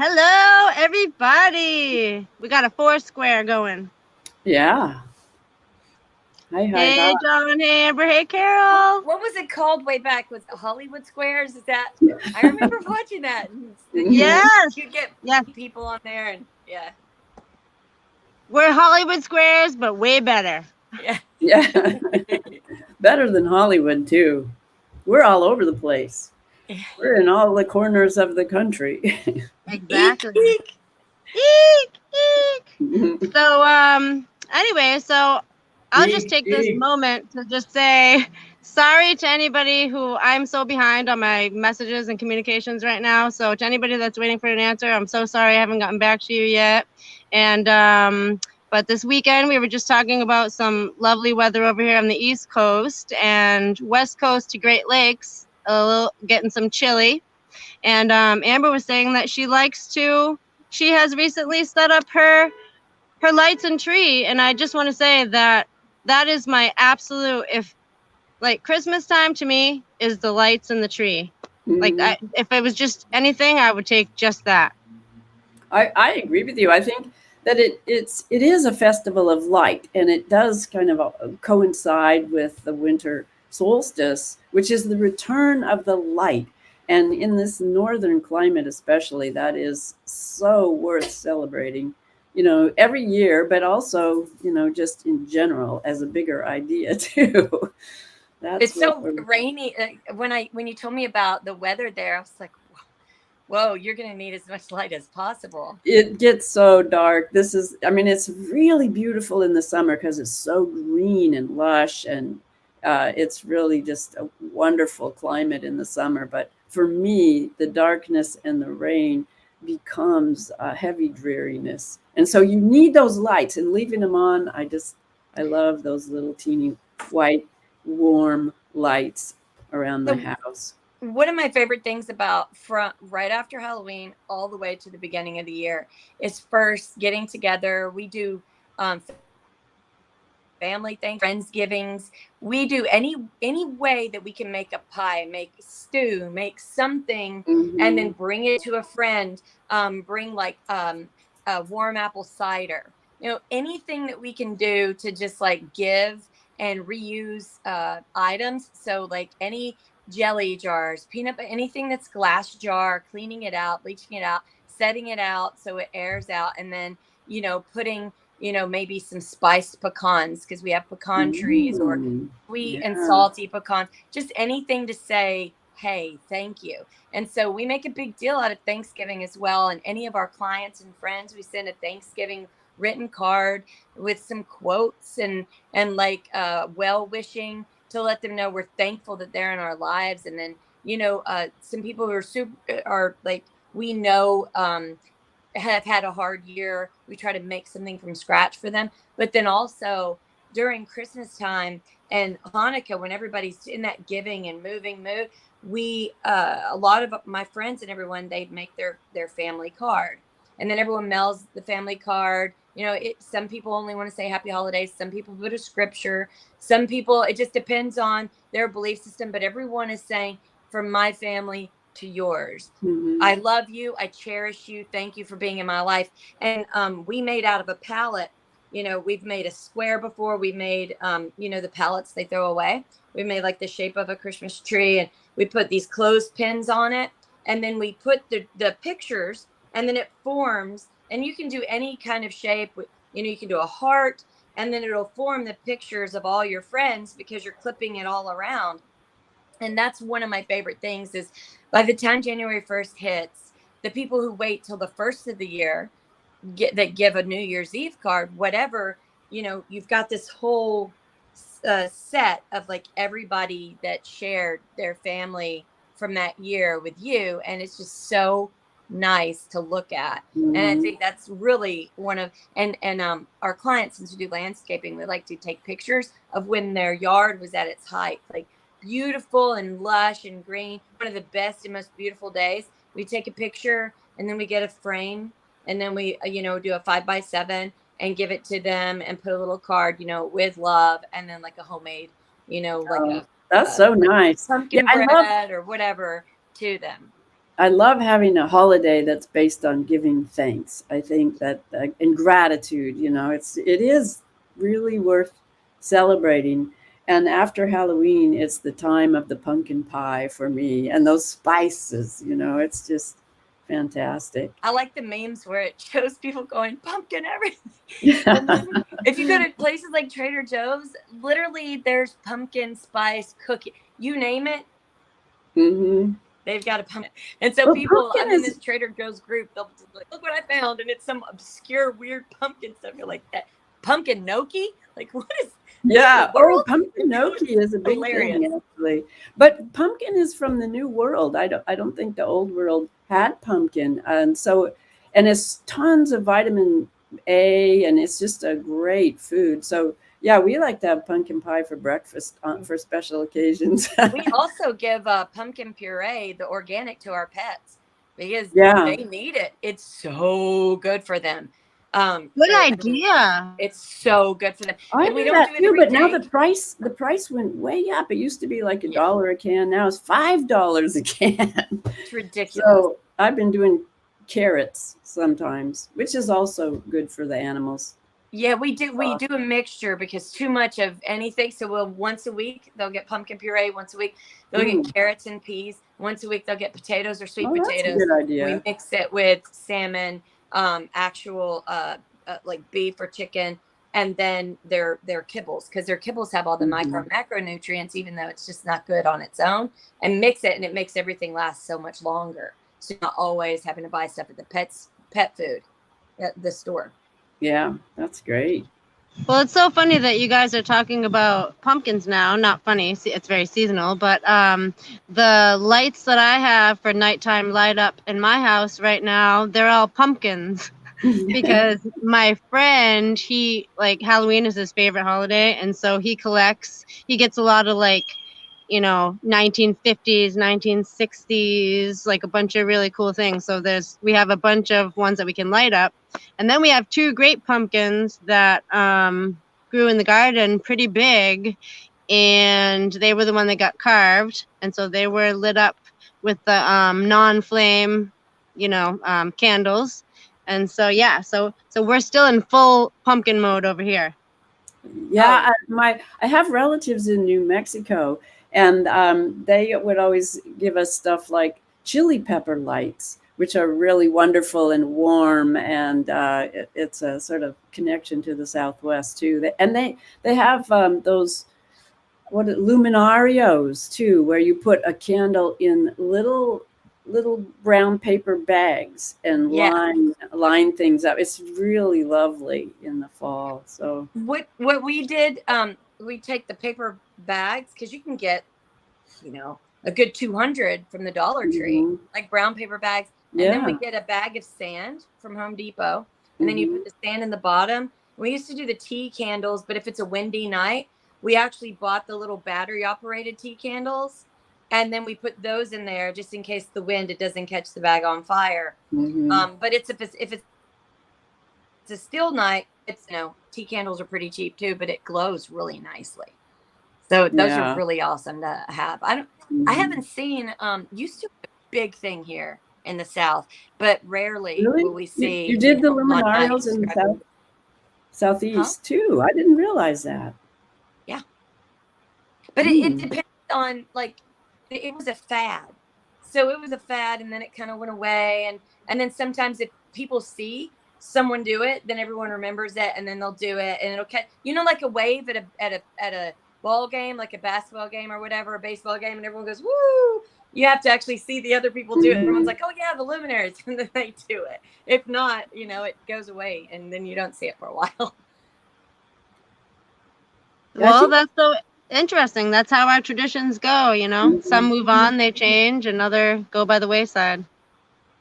Hello, everybody. We got a four square going. Yeah. Hi, hi, hi. Hey, John. Hey, Amber. Hey, Carol. What was it called way back? Was it Hollywood Squares? Is that? I remember watching that. And Mhm. Yes. you'd get Yes. people on there, and yeah, We're Hollywood squares, but way better. yeah. Yeah. Better than Hollywood, too. We're all over the place. We're in all the corners of the country. Eek Exactly. eek. Eek, eek. Anyway, so I'll just Eek, take this eek. moment to just say sorry to anybody who I'm so behind on my messages and communications right now. So to anybody that's waiting for an answer, I'm so sorry I haven't gotten back to you yet. And but this weekend we were just talking about some lovely weather over here on the East Coast and West Coast to Great Lakes, a little getting some chilly. And Amber was saying that she has recently set up her lights and tree, and I just want to say that that is my absolute, if like Christmas time to me is the lights and the tree. Like Mhm. if it was just anything, I would take just that. I agree with you. I think that it is a festival of light, and it does kind of coincide with the winter solstice, which is the return of the light. And in this northern climate, especially, that is so worth celebrating. Every year, but also, just in general as a bigger idea too. That's It's what so we're rainy. When you told me about the weather there, I was like, whoa, you're gonna need as much light as possible. It gets so dark. I mean, it's really beautiful in the summer because it's so green and lush, and it's really just a wonderful climate in the summer. But for me, the darkness and the rain becomes a heavy dreariness. And so you need those lights, and leaving them on, I love those little teeny white, warm lights around the So house. one of my favorite things about from right after Halloween all the way to the beginning of the year is first getting together. We do family things, friendsgivings. We do any way that we can make a pie, make stew, make something, and then Hmm. bring it to a friend. Bring like a warm apple cider. Anything that we can do to just like give and reuse items. So like any jelly jars, peanut, anything that's glass jar, cleaning it out, bleaching it out, setting it out so it airs out, and then putting maybe some spiced pecans because we have pecan trees, or Mm, sweet and yeah. salty pecans, just anything to say, hey, thank you. And so we make a big deal out of Thanksgiving as well. And any of our clients and friends, we send a Thanksgiving written card with some quotes and like well wishing to let them know we're thankful that they're in our lives. And then some people who are super are like we know have had a hard year. We try to make something from scratch for them. But then also during Christmas time and Hanukkah, when everybody's in that giving and moving mood, we a lot of my friends and everyone, they make their family card. And then everyone mails the family card. Some people only want to say happy holidays. Some people put a scripture. Some people, it just depends on their belief system. But everyone is saying, from my family to yours, Mhm. I love you. I cherish you. Thank you for being in my life. And we made out of a pallet. We've made a square before. We made, the pallets they throw away. We made like the shape of a Christmas tree, and we put these clothespins on it. And then we put the pictures, and then it forms. And you can do any kind of shape. You can do a heart, and then it'll form the pictures of all your friends because you're clipping it all around. And that's one of my favorite things is by the time January 1st hits, the people who wait till the first of the year that give a New Year's Eve card, whatever, you've got this whole set of like everybody that shared their family from that year with you. And it's just so nice to look at. And I Mhm. think that's really one of, and our clients, since we do landscaping, we like to take pictures of when their yard was at its height, like beautiful and lush and green, one of the best and most beautiful days. We take a picture, and then we get a frame, and then we do a 5x7 and give it to them and put a little card, with love, and then like a homemade, like Oh, a that's so like nice. Yeah, pumpkin I love bread or whatever to them. I love having a holiday that's based on giving thanks. I think that and gratitude, it is really worth celebrating. And after Halloween, it's the time of the pumpkin pie for me and those spices, it's just fantastic. I like the memes where it shows people going pumpkin everything. And Yeah. then if you go to places like Trader Joe's, literally there's pumpkin spice cookie. You name it, Hmm. they've got a pumpkin. And so Well, people, pumpkin I'm in is, this Trader Joe's group, they'll be like, look what I found. And it's some obscure, weird pumpkin stuff. You're like, that pumpkin gnocchi? Like, what is yeah. the Oh, world? pumpkin gnocchi is a big Hilarious. thing, actually. But pumpkin is from the New World. I don't think the Old World had pumpkin, and it's tons of vitamin A, and it's just a great food. So yeah, we like to have pumpkin pie for breakfast for special occasions. We also give pumpkin puree, the organic, to our pets because Yeah. they need it. It's so good for them. Good idea. It's so good for them. I And we do don't that do it too, every but now day. the price went way up. It used to be like $1 a can. Now it's $5 a can. It's ridiculous. So I've been doing carrots sometimes, which is also good for the animals. Yeah, we do a mixture because too much of anything. So we'll once a week they'll get pumpkin puree. Once a week they'll get carrots and peas. Once a week they'll get potatoes or sweet Oh, that's a potatoes. good idea. We mix it with salmon, actual like beef or chicken, and then their kibbles, because their kibbles have all the micro and macronutrients, even though it's just not good on its own. And mix it, and it makes everything last so much longer. So you're not always having to buy stuff at the pet food at the store. Yeah, that's great. Well, it's so funny that you guys are talking about pumpkins now. Not funny. It's very seasonal, but the lights that I have for nighttime light up in my house right now, they're all pumpkins. Because my friend, Halloween is his favorite holiday, and so he gets a lot of 1950s, 1960s, like a bunch of really cool things. So we have a bunch of ones that we can light up. And then we have 2 great pumpkins that grew in the garden pretty big, and they were the one that got carved. And so they were lit up with the non-flame, candles. And so, yeah, so we're still in full pumpkin mode over here. Yeah, I have relatives in New Mexico, and they would always give us stuff like chili pepper lights, which are really wonderful and warm, and it's a sort of connection to the Southwest too. And they have those luminarios too, where you put a candle in little brown paper bags and Yeah. line things up. It's really lovely in the fall. So what we did, we take the paper bags, because you can get a good 200 from the Dollar Tree, like brown paper bags, and then we get a bag of sand from Home Depot, and then you put the sand in the bottom. We used to do the tea candles, but if it's a windy night, we actually bought the little battery operated tea candles, and then we put those in there just in case the wind, it doesn't catch the bag on fire. But if it's a still night, it's tea candles are pretty cheap too, but it glows really nicely. So those are really awesome to have. I haven't seen used to be a big thing here in the South, but rarely will we see. You did the luminarios in the southeast too. I didn't realize that. Yeah, but it depends on, it was a fad. So it was a fad, and then it kind of went away, and then sometimes if people see someone do it, then everyone remembers it, and then they'll do it, and it'll catch, like a wave at a ball game, like a basketball game or whatever, a baseball game, and everyone goes, woo. You have to actually see the other people do it. Everyone's like, oh yeah, the luminaries, and then they do it. If not, it goes away, and then you don't see it for a while. Well, that's so interesting. That's how our traditions go, Some move on, they change, and other go by the wayside.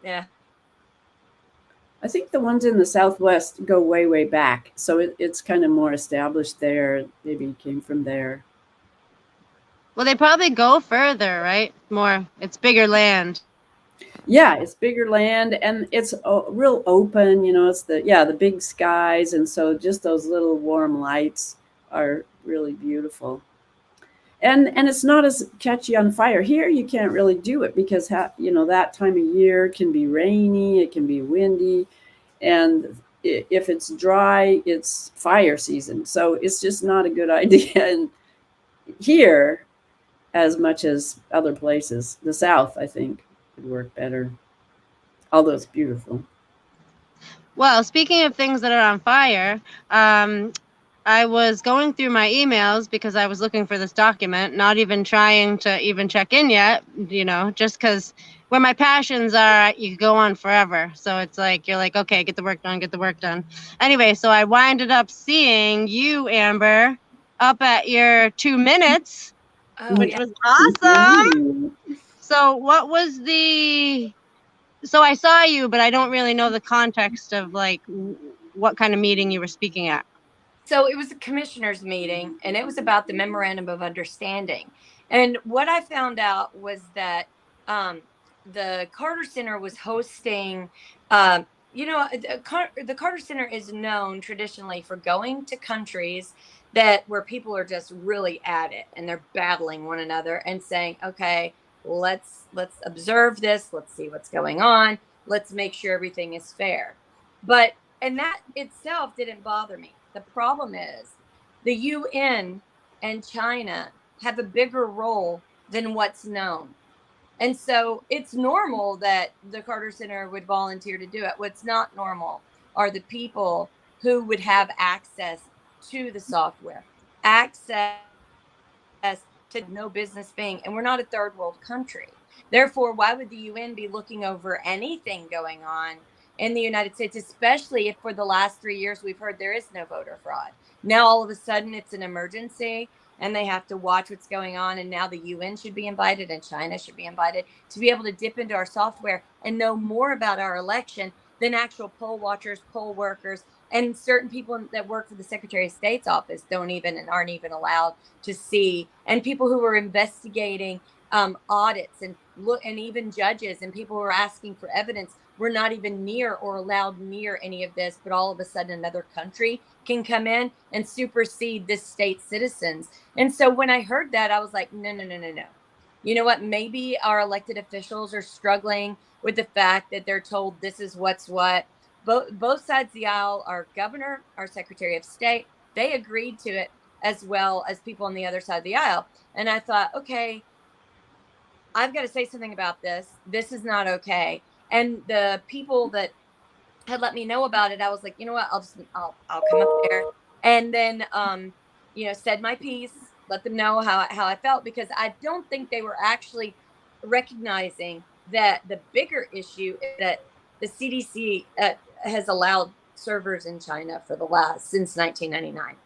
Yeah. I think the ones in the Southwest go way, way back. So it's kind of more established there. Maybe came from there. Well, they probably go further, right? It's bigger land. Yeah, it's bigger land, and it's real open. It's the big skies, and so just those little warm lights are really beautiful. and it's not as catchy on fire. Here you can't really do it because that time of year can be rainy, it can be windy, and if it's dry, it's fire season. So it's just not a good idea. And here, as much as other places, the South, I think, would work better. Although it's beautiful. Well, speaking of things that are on fire, I was going through my emails because I was looking for this document, not even trying to even check in yet, just because where my passions are, you go on forever. So it's like, you're like, okay, get the work done, get the work done. Anyway, so I winded up seeing you, Amber, up at your 2 minutes, which was awesome. So what was so I saw you, but I don't really know the context of like what kind of meeting you were speaking at. So it was a commissioners meeting, and it was about the memorandum of understanding. And what I found out was that the Carter Center was hosting. The Carter Center is known traditionally for going to countries where people are just really at it and they're battling one another and saying, okay, let's observe this, let's see what's going on, let's make sure everything is fair. And that itself didn't bother me. The problem is the UN and China have a bigger role than what's known. And so it's normal that the Carter Center would volunteer to do it. What's not normal are the people who would have access to the software, access to no business being, and we're not a third world country. Therefore, why would the UN be looking over anything going on in the United States, especially if for the last 3 years we've heard there is no voter fraud? Now, all of a sudden, it's an emergency and they have to watch what's going on. And now the UN should be invited and China should be invited to be able to dip into our software and know more about our election than actual poll watchers, poll workers, and certain people that work for the Secretary of State's office aren't even allowed to see. And people who are investigating audits and even judges and people who are asking for evidence were not even near or allowed near any of this. But all of a sudden, another country can come in and supersede this state's citizens. And so when I heard that, I was like, no. You know what? Maybe our elected officials are struggling with the fact that they're told this is what's what. Both sides of the aisle, our governor, our Secretary of State, they agreed to it, as well as people on the other side of the aisle. And I thought, okay, I've got to say something about this. This is not okay. And the people that had let me know about it, I was like, you know what, I'll come up there and then said my piece, let them know how I felt, because I don't think they were actually recognizing that the bigger issue is that the CDC has allowed servers in China since 1999.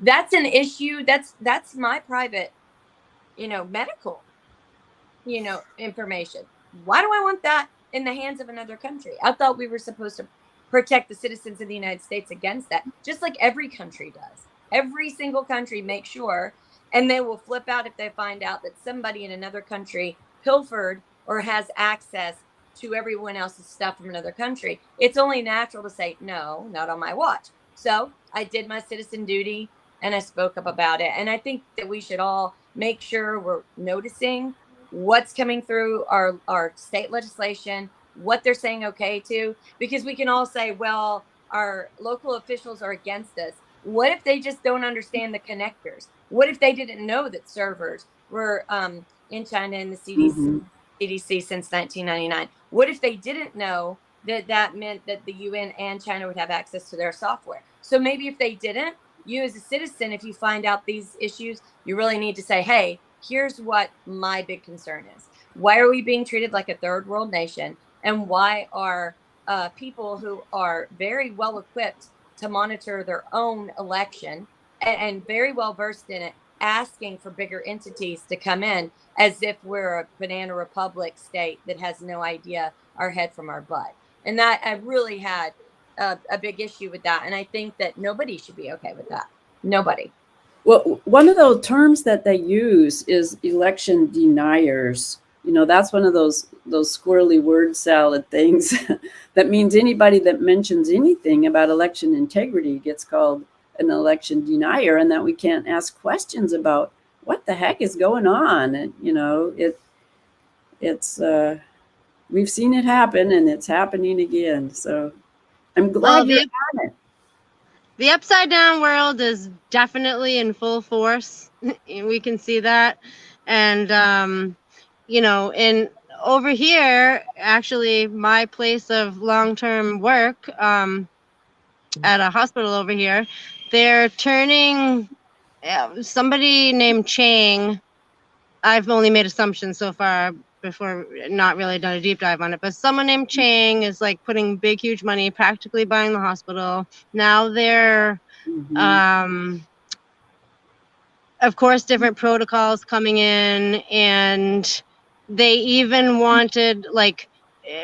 That's an issue. That's my private, medical, information. Why do I want that in the hands of another country? I thought we were supposed to protect the citizens of the United States against that, just like every country does. Every single country makes sure, and they will flip out if they find out that somebody in another country pilfered or has access to everyone else's stuff from another country. It's only natural to say, no, not on my watch. So I did my citizen duty and I spoke up about it. And I think that we should all make sure we're noticing what's coming through our state legislation, what they're saying okay to, because we can all say, well, our local officials are against us. What if they just don't understand the connectors? What if they didn't know that servers were in China and the CDC since 1999? What if they didn't know that meant that the UN and China would have access to their software? So maybe if they didn't, you as a citizen, if you find out these issues, you really need to say, hey, here's what my big concern is. Why are we being treated like a third world nation? And why are people who are very well equipped to monitor their own election and very well versed in it asking for bigger entities to come in as if we're a banana republic state that has no idea our head from our butt? And that I really had a big issue with that. And I think that nobody should be okay with that. Nobody. Well, one of those terms that they use is election deniers. That's one of those squirrely word salad things that means anybody that mentions anything about election integrity gets called an election denier, and that we can't ask questions about what the heck is going on? And, it's we've seen it happen, and it's happening again. So I'm glad you're on it. The upside down world is definitely in full force. We can see that. And, over here, actually, my place of long-term work, at a hospital over here, they're turning somebody named Chang. I've only made assumptions so far before, not really done a deep dive on it, but someone named Chang is like putting big, huge money, practically buying the hospital. Now they're, of course, different protocols coming in, and they even wanted, like,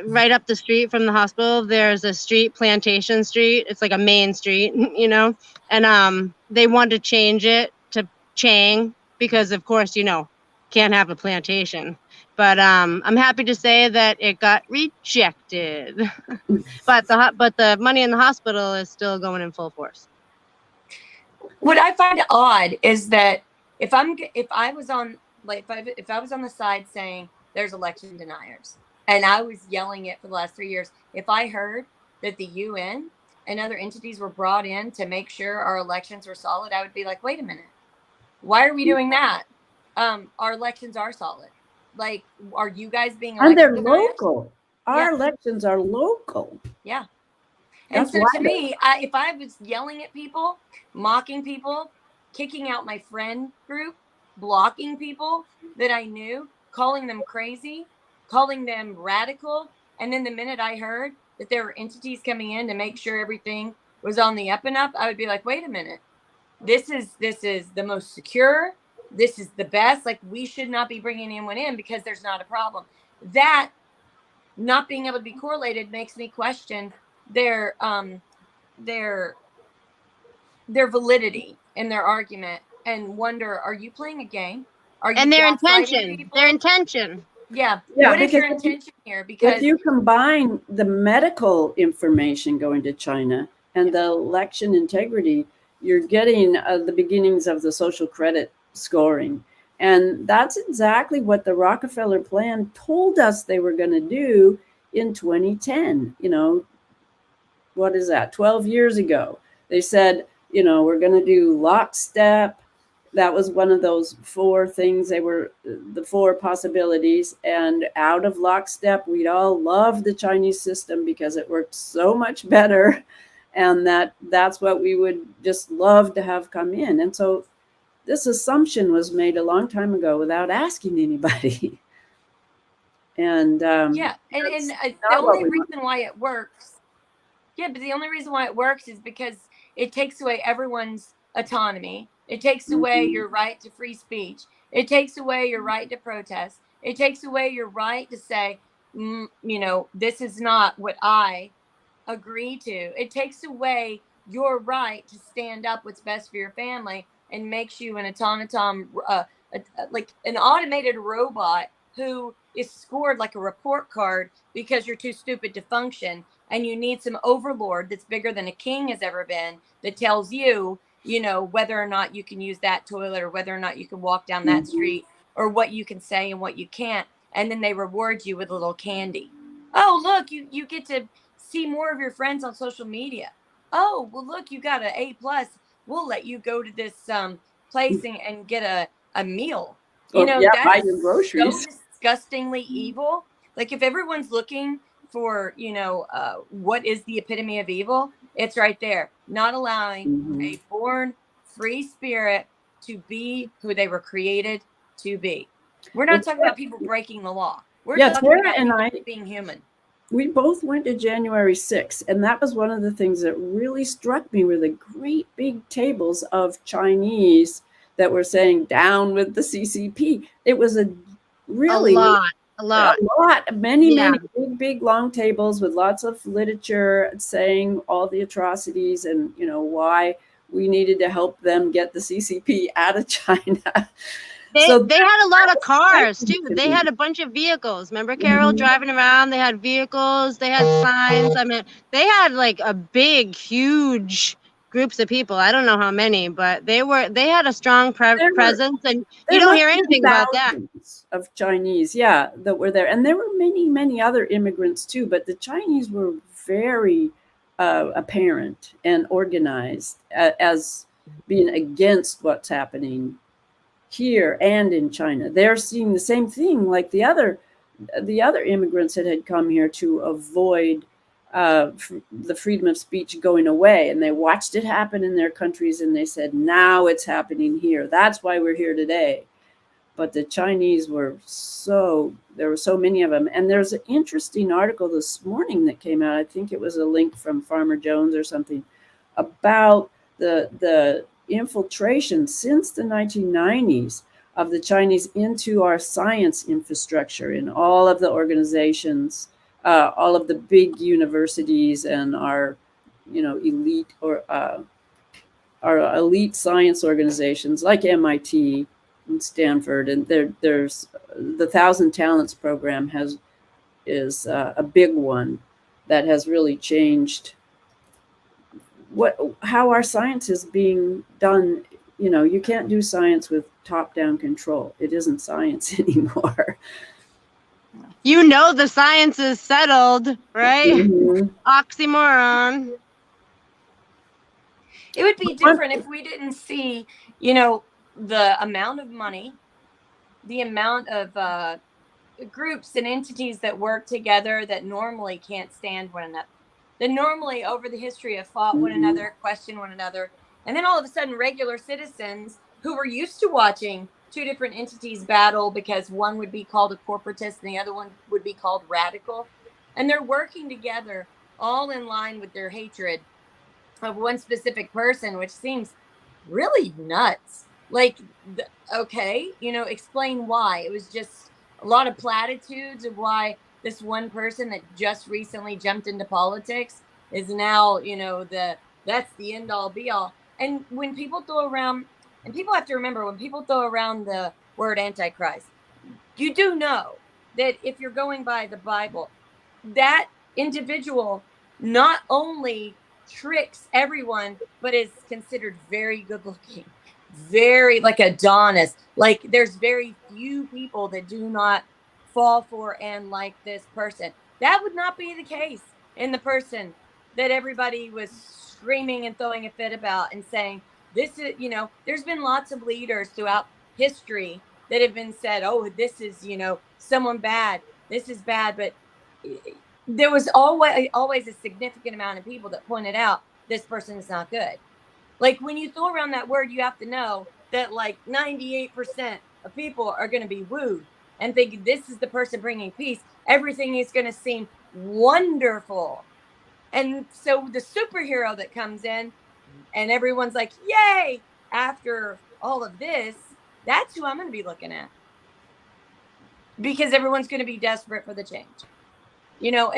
right up the street from the hospital, there's a street, Plantation Street. It's like a main street, and they wanted to change it to Chang because, of course, can't have a plantation. But I'm happy to say that it got rejected. but the money in the hospital is still going in full force. What I find odd is that if I was on the side saying there's election deniers, and I was yelling it for the last 3 years, if I heard that the UN and other entities were brought in to make sure our elections were solid, I would be like, wait a minute, why are we doing that? Our elections are solid. Like, are you guys being elected? And they're local. Our elections are local. Yeah. And so to me, if I was yelling at people, mocking people, kicking out my friend group, blocking people that I knew, calling them crazy, calling them radical, and then the minute I heard that there were entities coming in to make sure everything was on the up and up, I would be like, wait a minute, this is the most secure, this is the best, like, we should not be bringing anyone in because there's not a problem. That not being able to be correlated makes me question their validity in their argument and wonder, are you playing a game? Are you their intention? Yeah. What is your intention here? Because if you combine the medical information going to China and the election integrity, you're getting the beginnings of the social credit scoring. And that's exactly what the Rockefeller plan told us they were going to do in 2010. What is that? 12 years ago. They said, we're going to do lockstep. That was one of those 4 things. They were the 4 possibilities. And out of lockstep, we'd all love the Chinese system because it worked so much better. And that's what we would just love to have come in. And so this assumption was made a long time ago without asking anybody. And the only reason why it works. Yeah, but the only reason why it works is because it takes away everyone's autonomy. It takes away your right to free speech. It takes away your right to protest. It takes away your right to say, this is not what I agree to. It takes away your right to stand up what's best for your family, and makes you an automaton, like an automated robot who is scored like a report card because you're too stupid to function, and you need some overlord that's bigger than a king has ever been that tells you, whether or not you can use that toilet, or whether or not you can walk down that street, or what you can say and what you can't. And then they reward you with a little candy. Oh, look, you get to see more of your friends on social media. Oh, well, look, you got an A+. We'll let you go to this place and get a meal. Buy your groceries. So disgustingly evil. Like, if everyone's looking for, what is the epitome of evil, it's right there. Not allowing a born free spirit to be who they were created to be. We're not talking about people breaking the law. We're talking about people being human. We both went to January 6th, and that was one of the things that really struck me were the great big tables of Chinese that were saying down with the CCP. It was a lot, many big long tables with lots of literature saying all the atrocities and why we needed to help them get the CCP out of China. They had a lot of cars too. They had a bunch of vehicles. Remember Carol driving around? They had vehicles. They had signs. I mean, they had like a big, huge groups of people. I don't know how many, but they had a strong presence, and you don't hear anything about that. Of Chinese, yeah, that were there, and there were many other immigrants too. But the Chinese were very apparent and organized as being against what's happening here and in China. They're seeing the same thing, like the other immigrants that had come here to avoid the freedom of speech going away, and they watched it happen in their countries, and they said, now it's happening here. That's why we're here today. But the Chinese there were so many of them. And there's an interesting article this morning that came out. I think it was a link from Farmer Jones or something about the infiltration since the 1990s of the Chinese into our science infrastructure in all of the organizations, all of the big universities, and our, elite our elite science organizations like MIT and Stanford. And there's the 1,000 Talents program is a big one that has really changed how our science is being done. You can't do science with top-down control. It isn't science anymore. The science is settled, right? Mm-hmm. Oxymoron. It would be different if we didn't see, the amount of money, the amount of groups and entities that work together that normally can't stand one another, that normally over the history have fought one another, questioned one another. And then all of a sudden, regular citizens who were used to watching two different entities battle, because one would be called a corporatist and the other one would be called radical, and they're working together all in line with their hatred of one specific person, which seems really nuts. Like, okay, explain why. It was just a lot of platitudes of why this one person that just recently jumped into politics is now, that's the end all be all. And when people throw around, and people have to remember, when people throw around the word Antichrist, you do know that if you're going by the Bible, that individual not only tricks everyone, but is considered very good looking, very like Adonis. Like, there's very few people that do not fall for and like this person. That would not be the case in the person that everybody was screaming and throwing a fit about and saying, this is, there's been lots of leaders throughout history that have been said, oh, this is, someone bad, this is bad. But there was always a significant amount of people that pointed out this person is not good. Like, when you throw around that word, you have to know that like 98% of people are going to be wooed and think this is the person bringing peace. Everything is going to seem wonderful. And so the superhero that comes in and everyone's like, yay, after all of this, that's who I'm going to be looking at. Because everyone's going to be desperate for the change. So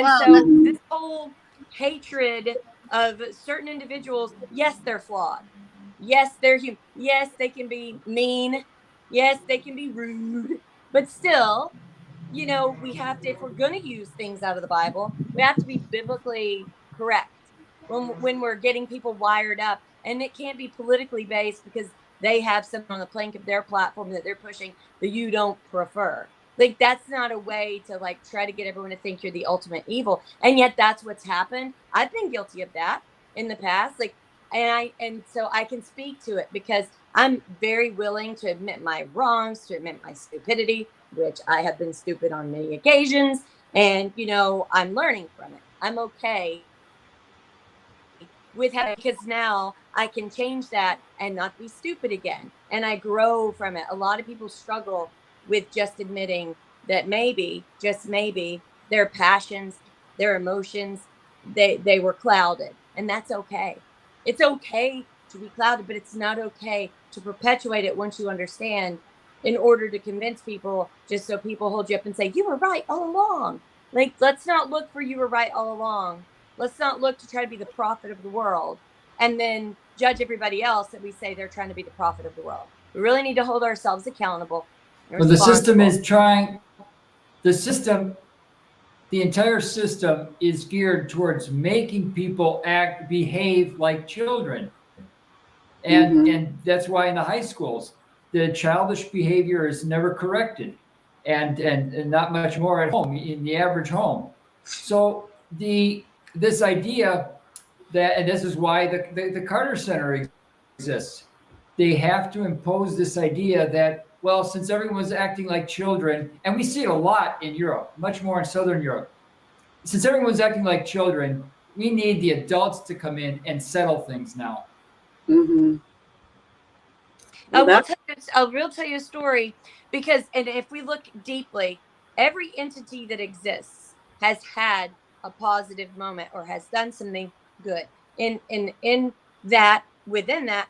this whole hatred of certain individuals, yes, they're flawed. Yes, they're human. Yes, they can be mean. Yes, they can be rude. But still, we have to, if we're going to use things out of the Bible, we have to be biblically correct when we're getting people wired up. And it can't be politically based because they have something on the plank of their platform that they're pushing that you don't prefer. Like, that's not a way to like try to get everyone to think you're the ultimate evil. And yet that's what's happened. I've been guilty of that in the past. Like, and so I can speak to it because I'm very willing to admit my wrongs, to admit my stupidity, which I have been stupid on many occasions. And, I'm learning from it. I'm okay with having, because now I can change that and not be stupid again. And I grow from it. A lot of people struggle with just admitting that maybe, just maybe, their passions, their emotions, they were clouded. And that's okay. It's okay to be clouded, but it's not okay to perpetuate it once you understand, in order to convince people, just so people hold you up and say, you were right all along. Like, let's not look for you were right all along. Let's not look to try to be the prophet of the world and then judge everybody else that we say they're trying to be the prophet of the world. We really need to hold ourselves accountable. Well, the system is trying, the entire system is geared towards making people behave like children. And that's why in the high schools, the childish behavior is never corrected, and not much more at home, in the average home. So this idea that, and this is why the Carter Center exists. They have to impose this idea that, well, since everyone's acting like children, and we see it a lot in Europe, much more in Southern Europe, since everyone's acting like children, we need the adults to come in and settle things now. Mm-hmm. Well, I will tell you a story, because, and if we look deeply, every entity that exists has had a positive moment or has done something good. In that, within that,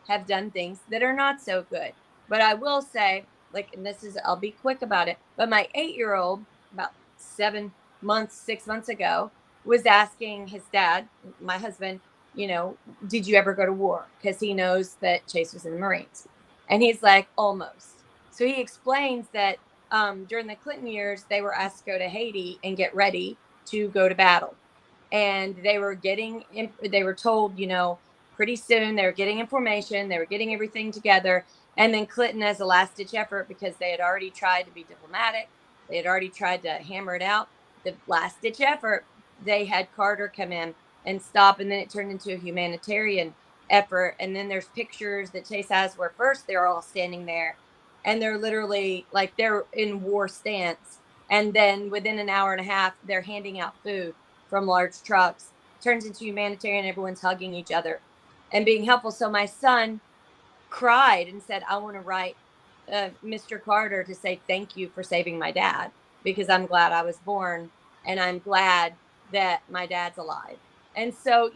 have done things that are not so good. But I will say, like, and this is, I'll be quick about it, but my 8-year-old, about 7 months, 6 months ago, was asking his dad, my husband, did you ever go to war? Because he knows that Chase was in the Marines. And he's like, almost. So he explains that during the Clinton years, they were asked to go to Haiti and get ready to go to battle. And they were told, pretty soon they were getting information, they were getting everything together. And then Clinton, as a last ditch effort, because they had already tried to be diplomatic, they had already tried to hammer it out, the last ditch effort, they had Carter come in and stop. And then it turned into a humanitarian effort. And then there's pictures that Chase has where first they're all standing there and they're literally like they're in war stance. And then within an hour and a half, they're handing out food from large trucks. Turns into humanitarian, everyone's hugging each other and being helpful. So my son cried and said, I want to write Mr. Carter to say thank you for saving my dad, because I'm glad I was born and I'm glad that my dad's alive. And so,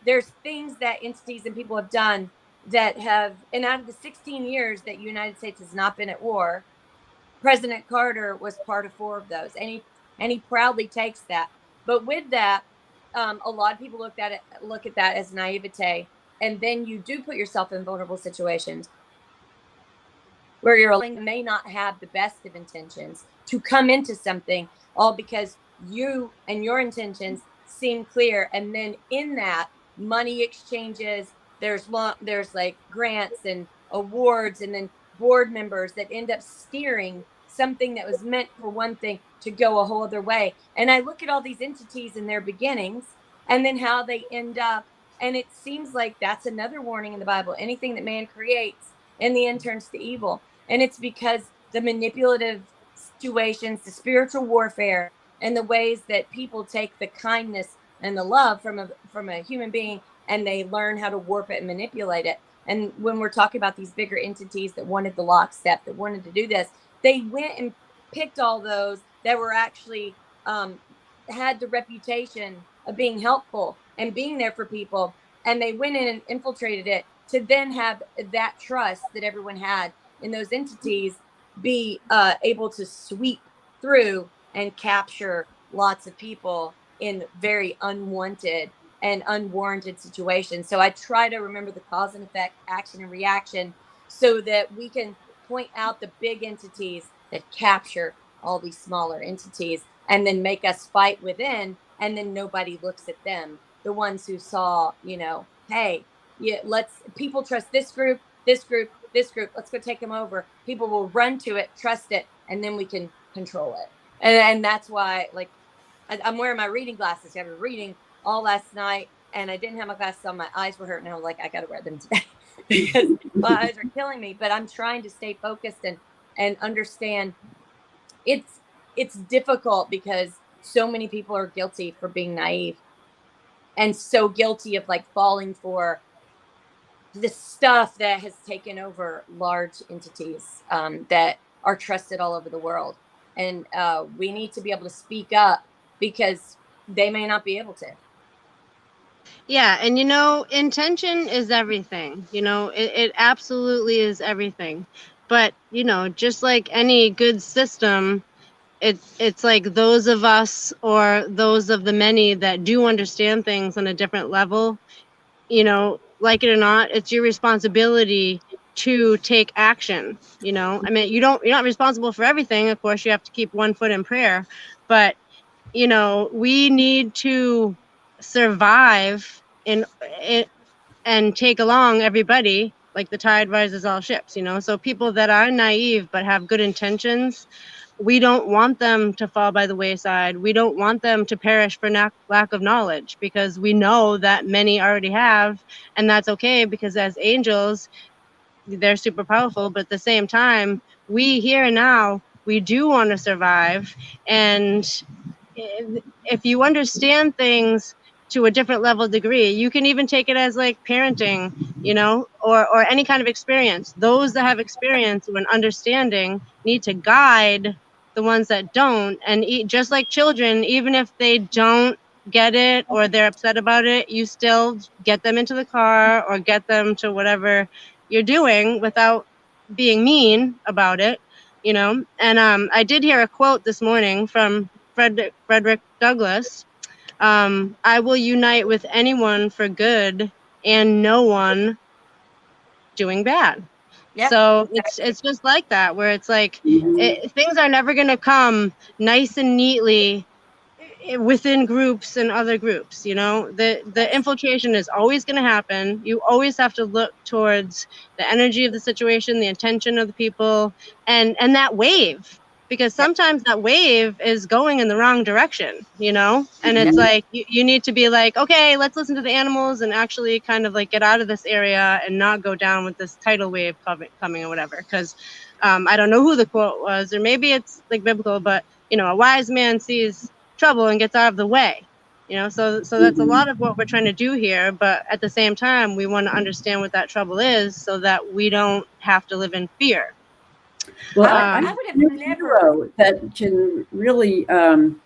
there's things that entities and people have done that have, and out of the 16 years that the United States has not been at war, President Carter was part of 4 of those, and he proudly takes that. But with that, a lot of people look at that as naivete, and then you do put yourself in vulnerable situations where you're may not have the best of intentions to come into something, all because you and your intentions seem clear. And then in that, money exchanges, there's like grants and awards, and then board members that end up steering something that was meant for one thing to go a whole other way. And I look at all these entities in their beginnings and then how they end up. And it seems like that's another warning in the Bible. Anything that man creates in the end turns to evil. And it's because the manipulative situations, the spiritual warfare, and the ways that people take the kindness and the love from a human being, and they learn how to warp it and manipulate it. And when we're talking about these bigger entities that wanted the lockstep, that wanted to do this, they went and picked all those that were actually had the reputation of being helpful and being there for people. And they went in and infiltrated it to then have that trust that everyone had in those entities be able to sweep through and capture lots of people in very unwanted and unwarranted situations. So I try to remember the cause and effect, action and reaction, so that we can point out the big entities that capture all these smaller entities and then make us fight within, and then nobody looks at them. The ones who saw, hey, yeah, people trust this group, this group, this group, let's go take them over. People will run to it, trust it, and then we can control it. And that's why, like, I'm wearing my reading glasses. I was reading all last night, and I didn't have my glasses on. My eyes were hurting, and I was like, I got to wear them today because my eyes are killing me. But I'm trying to stay focused and understand. It's difficult because so many people are guilty for being naive and so guilty of like falling for the stuff that has taken over large entities that are trusted all over the world. And we need to be able to speak up because they may not be able to. Yeah, and intention is everything. It absolutely is everything. But just like any good system, it's like those of us or those of the many that do understand things on a different level, like it or not, it's your responsibility to take action. I mean, you're not responsible for everything. Of course, you have to keep one foot in prayer, but we need to survive in and take along everybody, like the tide rises all ships, you know? So people that are naive but have good intentions, we don't want them to fall by the wayside. We don't want them to perish for lack of knowledge, because we know that many already have, and that's okay, because as angels, they're super powerful, but at the same time, we here and now, we do want to survive. And if you understand things to a different level degree, you can even take it as like parenting, you know, or any kind of experience. Those that have experience when understanding need to guide the ones that don't. And just like children, even if they don't get it or they're upset about it, you still get them into the car or get them to whatever you're doing without being mean about it, you know. And I did hear a quote this morning from Frederick Douglass. I will unite with anyone for good and no one doing bad. Yeah, So exactly. it's just like that, where it's like Mhm. things are never going to come nice and neatly within groups and other groups, you know. The infiltration is always going to happen. You always have to look towards the energy of the situation, the intention of the people, and that wave, because Yep. sometimes that wave is going in the wrong direction, you know. And Yep. it's like you need to be like, okay, let's listen to the animals and actually kind of like get out of this area and not go down with this tidal wave coming or whatever. Because I don't know who the quote was, or maybe it's like biblical, but you know, a wise man sees trouble and gets out of the way, you know. So that's a lot of what we're trying to do here, but at the same time we want to understand what that trouble is so that we don't have to live in fear. Well, I I'm would a have new never. hero that can really. I'm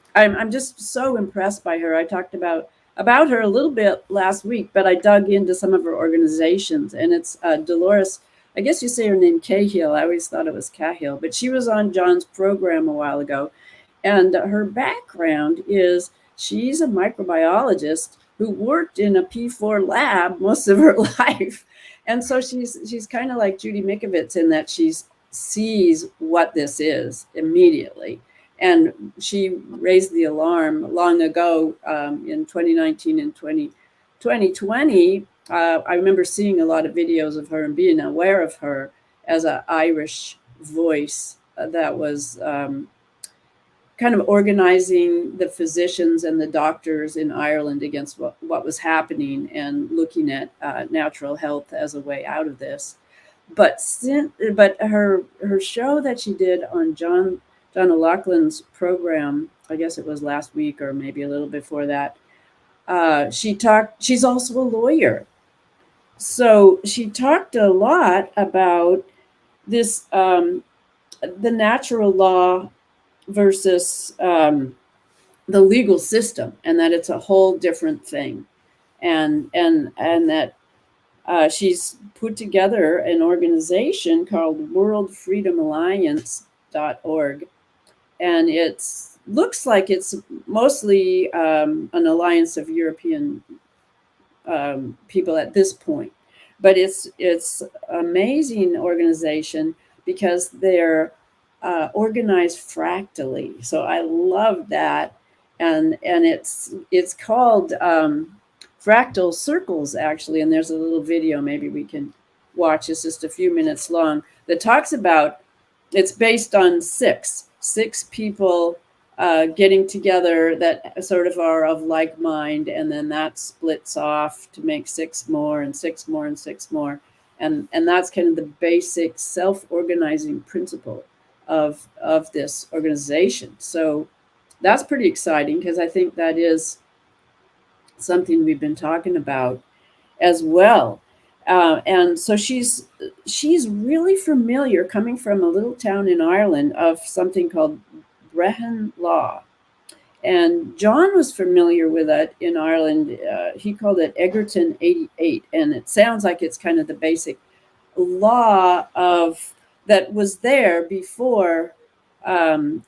just so impressed by her. I talked about her a little bit last week, but I dug into some of her organizations, and it's Dolores. I guess you say her name Cahill. I always thought it was Cahill, but she was on John's program a while ago, and her background is she's a microbiologist who worked in a P4 lab most of her life. And so she's kind of like Judy Mikovits in that she sees what this is immediately. And she raised the alarm long ago in 2019 and 2020. I remember seeing a lot of videos of her and being aware of her as an Irish voice that was kind of organizing the physicians and the doctors in Ireland against what was happening and looking at natural health as a way out of this. But her show that she did on John O'Loughlin's program, I guess it was last week or maybe a little before that. She's also a lawyer, so she talked a lot about this the natural law versus the legal system, and that it's a whole different thing, and that she's put together an organization called worldfreedomalliance.org, and it's looks like it's mostly an alliance of European people at this point, but it's amazing organization because they're organized fractally. So I love that, and it's called fractal circles actually. And there's a little video maybe we can watch. It's just a few minutes long that talks about. It's based on six people getting together that sort of are of like mind, and then that splits off to make six more and six more and six more, and that's kind of the basic self-organizing principle of this organization. So that's pretty exciting because I think that is something we've been talking about as well. And so she's really familiar, coming from a little town in Ireland, of something called Brehon Law. And John was familiar with it in Ireland. He called it Egerton 88. And it sounds like it's kind of the basic law of that was there um,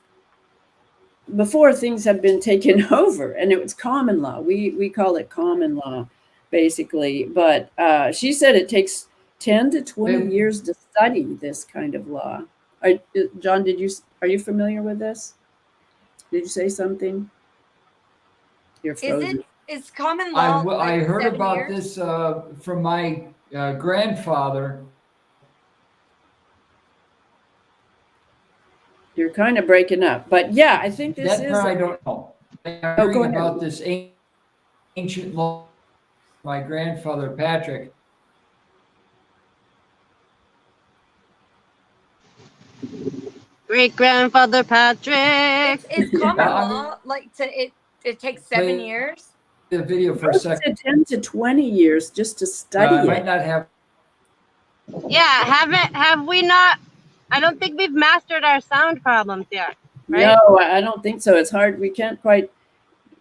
before things have been taken over, and it was common law. We call it common law, basically. But she said it takes 10 to 20 years to study this kind of law. John, are you familiar with this? Did you say something? You're Is it frozen. Is common law I like heard 7 about years? this from my grandfather. You're kind of breaking up, but yeah, I think this That is. part I don't know. I'm Oh, go hearing ahead. about this ancient law. My grandfather Patrick. Great grandfather Patrick. Is common I mean, law like it takes 7 play years? the video for a It second. said 10 to 20 years just to I study might it. not have. Yeah, have we not? I don't think we've mastered our sound problems yet, right? No, I don't think so. It's hard. We can't quite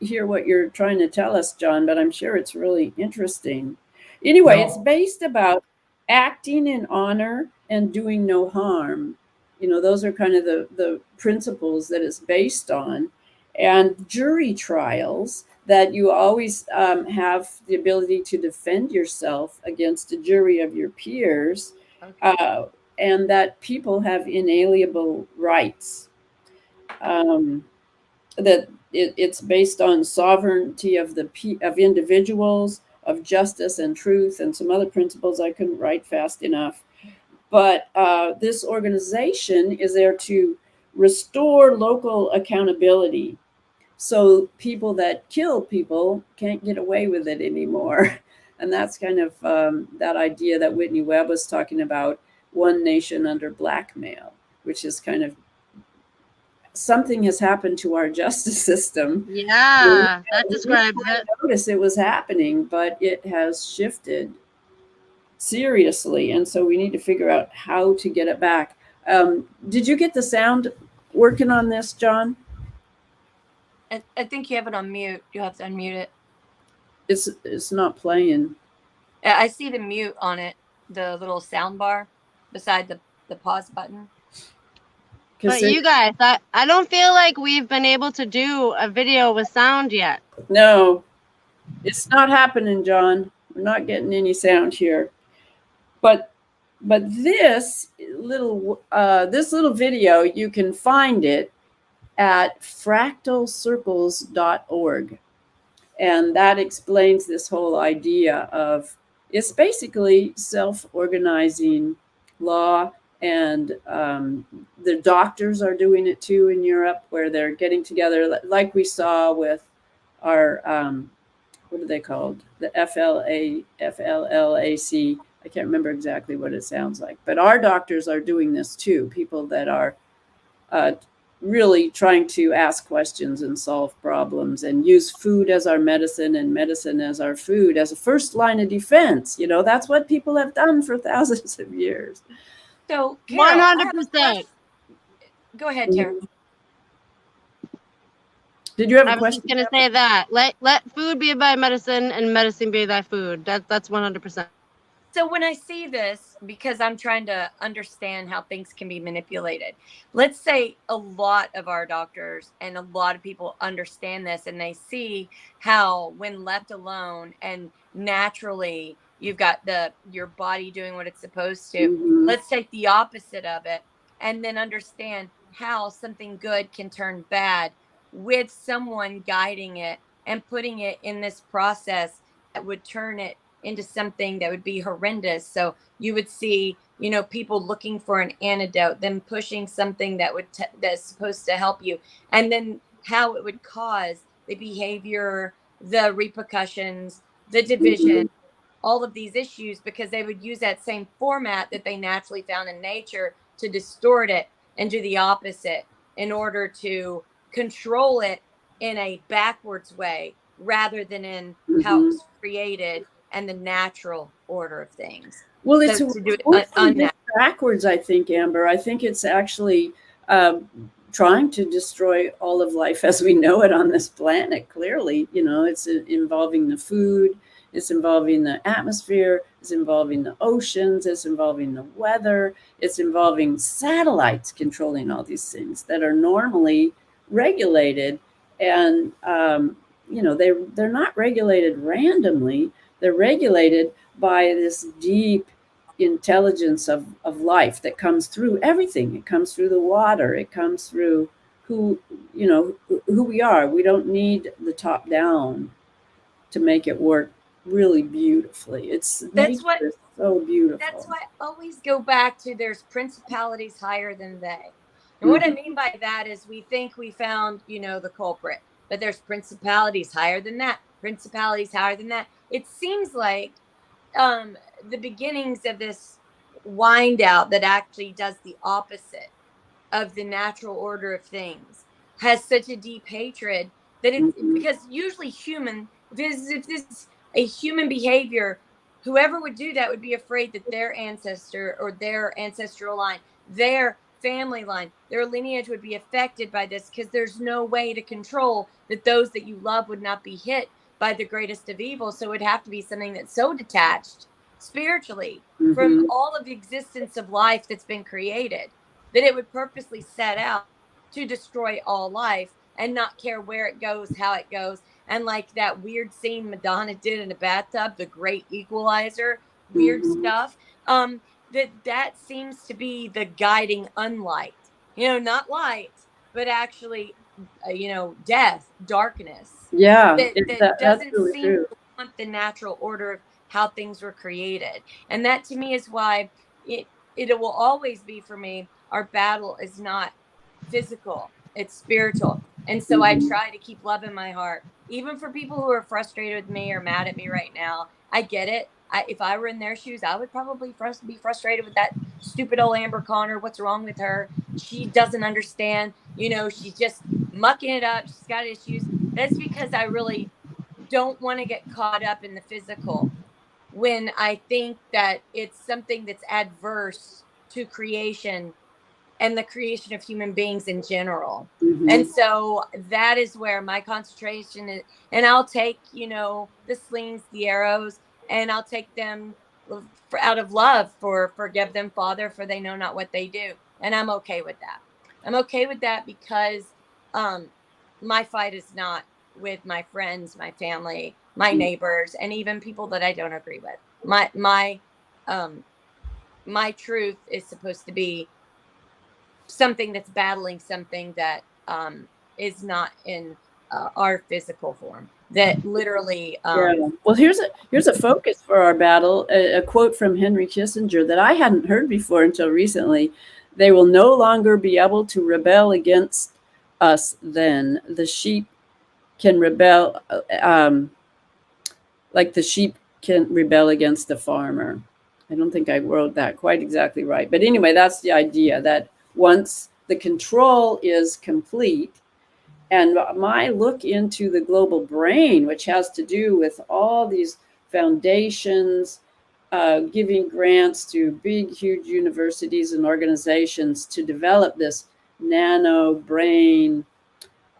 hear what you're trying to tell us, John, but I'm sure it's really interesting. Anyway, it's No. based about acting in honor and doing no harm. Those are kind of the principles that it's based on. And jury trials, that you always have the ability to defend yourself against a jury of your peers, Okay. and that people have inalienable rights. That it's based on sovereignty of of individuals, of justice and truth, and some other principles I couldn't write fast enough. But this organization is there to restore local accountability, so people that kill people can't get away with it anymore. And that's kind of that idea that Whitney Webb was talking about, one nation under blackmail, which is kind of something has happened to our justice system. Yeah, that We describes didn't it. notice it was happening, but it has shifted seriously, and so we need to figure out how to get it back. Did you get the sound working on this, John? I think you have it on mute. You have to unmute it. It's not playing. I see the mute on it, the little sound bar beside the pause button. But you guys, I don't feel like we've been able to do a video with sound yet. No, it's not happening, John. We're not getting any sound here. But this little video, you can find it at fractalcircles.org. And that explains this whole idea of, it's basically self-organizing law. And the doctors are doing it too in Europe, where they're getting together, like we saw with our, what are they called? The FLLAC. I can't remember exactly what it sounds like. But our doctors are doing this too, people that are really trying to ask questions and solve problems, and use food as our medicine and medicine as our food, as a first line of defense. That's what people have done for thousands of years. So, Carol, 100%. Go ahead, Tara. Did you have a I was question? just gonna say that. Let food be thy medicine, and medicine be thy food. That's 100%. So when I see this, because I'm trying to understand how things can be manipulated, let's say a lot of our doctors and a lot of people understand this, and they see how when left alone and naturally you've got your body doing what it's supposed to. Mhm. Let's take the opposite of it and then understand how something good can turn bad with someone guiding it and putting it in this process that would turn it into something that would be horrendous. So you would see, people looking for an antidote, them pushing something that's supposed to help you, and then how it would cause the behavior, the repercussions, the division, all of these issues, because they would use that same format that they naturally found in nature to distort it and do the opposite in order to control it in a backwards way rather than in how it was created and the natural order of things. Well, So it's to do it just backwards, I think, Amber. I think it's actually trying to destroy all of life as we know it on this planet. Clearly, it's involving the food, it's involving the atmosphere, it's involving the oceans, it's involving the weather, it's involving satellites controlling all these things that are normally regulated. And they're not regulated randomly. They're regulated by this deep intelligence of life that comes through everything. It comes through the water. It comes through who we are. We don't need the top down to make it work really beautifully. It's That's nature what is so beautiful. that's why I always go back to there's principalities higher than they. And what I Mhm. mean by that is we think we found, the culprit, but there's principalities higher than that, principalities higher than that. It seems like the beginnings of this wind out that actually does the opposite of the natural order of things has such a deep hatred that it's Mhm. because usually if this is a human behavior, whoever would do that would be afraid that their ancestor or their ancestral line, their family line, their lineage would be affected by this, because there's no way to control that those that you love would not be hit by the greatest of evil. So it would have to be something that's so detached spiritually from Mhm. all of the existence of life that's been created that it would purposely set out to destroy all life and not care where it goes, how it goes. And like that weird scene Madonna did in a bathtub, the great equalizer, weird Mhm. stuff. That seems to be the guiding unlight. Not light, but actually, death, darkness. Yeah, That that's doesn't really seem true. to want the natural order of how things were created. And that to me is why it will always be for me, our battle is not physical, it's spiritual. And so I Mhm. try to keep love in my heart, even for people who are frustrated with me or mad at me right now. I get it. If I were in their shoes, I would probably be frustrated with that stupid old Amber Connor. What's wrong with her? She doesn't understand. She's just mucking it up. She's got issues. That's because I really don't want to get caught up in the physical when I think that it's something that's adverse to creation and the creation of human beings in general. And Mhm. so that is where my concentration is. And I'll take, the slings, the arrows, and I'll take them out of love, for forgive them, Father, for they know not what they do. And I'm okay with that. I'm okay with that because um, my fight is not with my friends, my family, my neighbors, and even people that I don't agree with. Um, my truth is supposed to be something that's battling something that is not in our physical form. That literally, Yeah. Well, here's a focus for our battle. A quote from Henry Kissinger that I hadn't heard before until recently. They will no longer be able to rebel against us. Then the sheep can rebel, like the sheep can rebel against the farmer. I don't think I wrote that quite exactly right, but anyway, that's the idea that once the control is complete, and my look into the global brain, which has to do with all these foundations, giving grants to big, huge universities and organizations to develop this nano brain,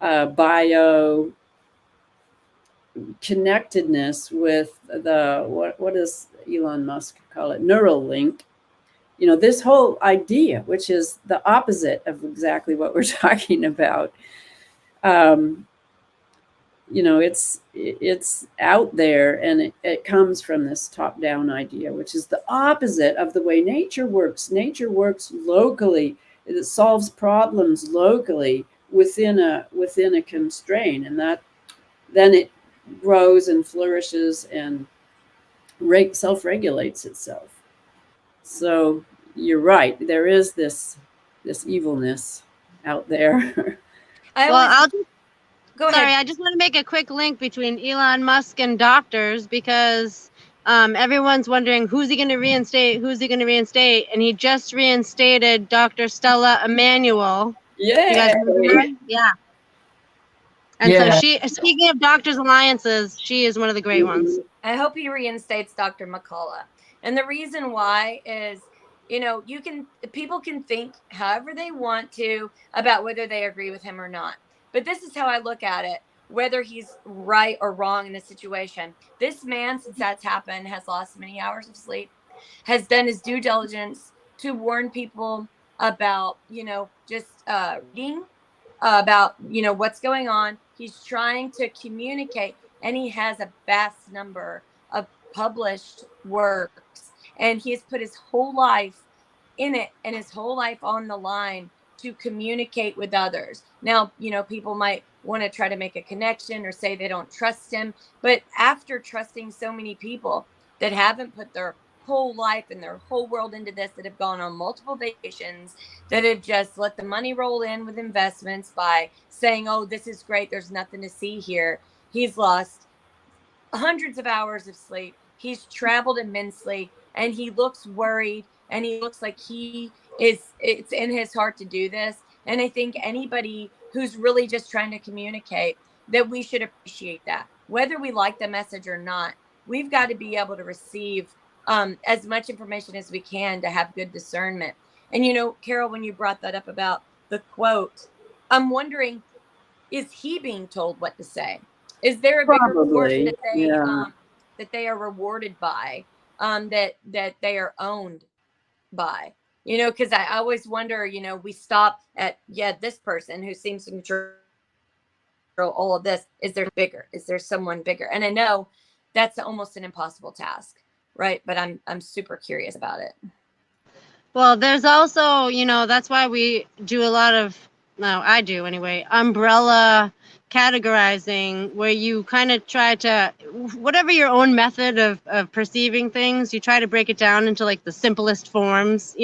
bio connectedness with the what does Elon Musk call it? Neuralink. This whole idea, which is the opposite of exactly what we're talking about. Um, it's out there, and it comes from this top down idea, which is the opposite of the way nature works. Nature works locally. It solves problems locally within a constraint, and that then it grows and flourishes and self-regulates itself. So you're right, there is this evilness out there. I Well, always go sorry, ahead. I just want to make a quick link between Elon Musk and doctors, because everyone's wondering who's he going to reinstate, and he just reinstated Dr. Stella Emanuel. You guys Yay. remember her? Yeah. And so Yeah. speaking of doctors' alliances, she is one of the great ones. Mhm. I hope he reinstates Dr. McCullough. And the reason why is, people can think however they want to about whether they agree with him or not. But this is how I look at it, whether he's right or wrong in this situation. This man, since that's happened, has lost many hours of sleep, has done his due diligence to warn people about, just reading about, what's going on. He's trying to communicate, and he has a vast number of published works, and he has put his whole life in it and his whole life on the line to communicate with others. Now, people might want to try to make a connection or say they don't trust him. But after trusting so many people that haven't put their whole life and their whole world into this, that have gone on multiple vacations, that have just let the money roll in with investments by saying, oh, this is great, there's nothing to see here. He's lost hundreds of hours of sleep. He's traveled immensely, and he looks worried, and he looks like it's in his heart to do this. And I think anybody who's really just trying to communicate, that we should appreciate that. Whether we like the message or not, we've got to be able to receive as much information as we can to have good discernment. And, Carol, when you brought that up about the quote, I'm wondering, is he being told what to say? Is there a bigger portion that they are rewarded by, that they are owned by? Because I always wonder, we stop at, this person who seems to control all of this. Is there bigger? Is there someone bigger? And I know that's almost an impossible task, right? But I'm super curious about it. Well, there's also, that's why we do a lot of, I do anyway, umbrella categorizing, where you kind of try to, whatever your own method of perceiving things, you try to break it down into like the simplest forms,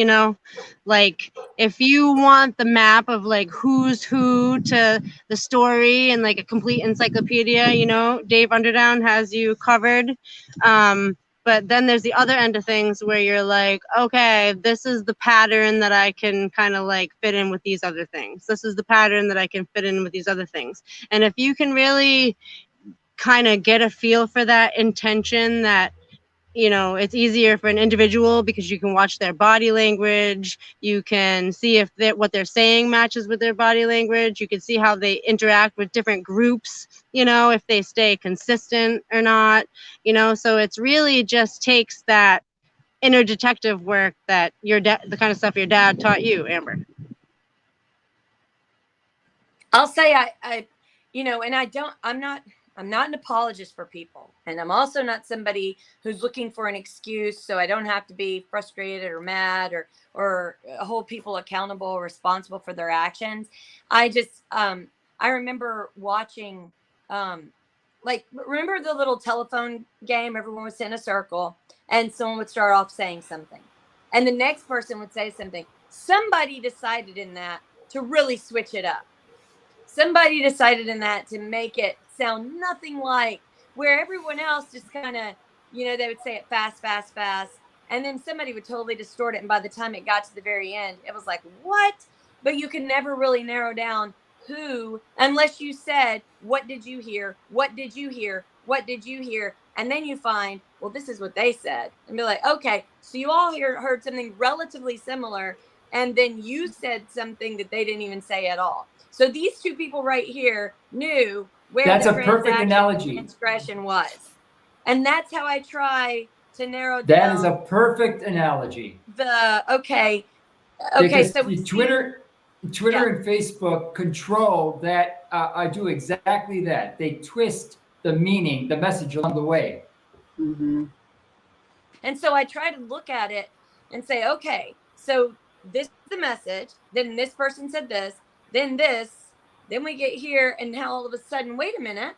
like if you want the map of like who's who to the story and like a complete encyclopedia, Dave Underdown has you covered. But then there's the other end of things where you're like, okay, this is the pattern that I can kind of like fit in with these other things. This is the pattern that I can fit in with these other things. And if you can really kind of get a feel for that intention, that, it's easier for an individual because you can watch their body language. You can see if what they're saying matches with their body language. You can see how they interact with different groups, if they stay consistent or not, so it's really just takes that inner detective work that the kind of stuff your dad taught you, Amber. I'll say I and I'm not an apologist for people. And I'm also not somebody who's looking for an excuse so I don't have to be frustrated or mad or hold people accountable or responsible for their actions. I just, I remember watching, remember the little telephone game? Everyone would sit in a circle and someone would start off saying something. And the next person would say something. Somebody decided in that to really switch it up. Somebody decided in that to make it sound nothing like where everyone else just kind of, they would say it fast, fast, fast. And then somebody would totally distort it. And by the time it got to the very end, it was like, what? But you can never really narrow down who, unless you said, what did you hear? What did you hear? What did you hear? And then you find, well, this is what they said. And be like, okay, so you all heard something relatively similar. And then you said something that they didn't even say at all. So these two people right here knew where that's the a perfect analogy. Transgression was. And that's how I try to narrow down. That is a perfect analogy. Okay, because so Twitter and Facebook control that. I do exactly that. They twist the meaning, the message along the way. Mm-hmm. And so I try to look at it and say, okay, so this is the message. Then this person said this. Then this, then we get here, and now all of a sudden, wait a minute,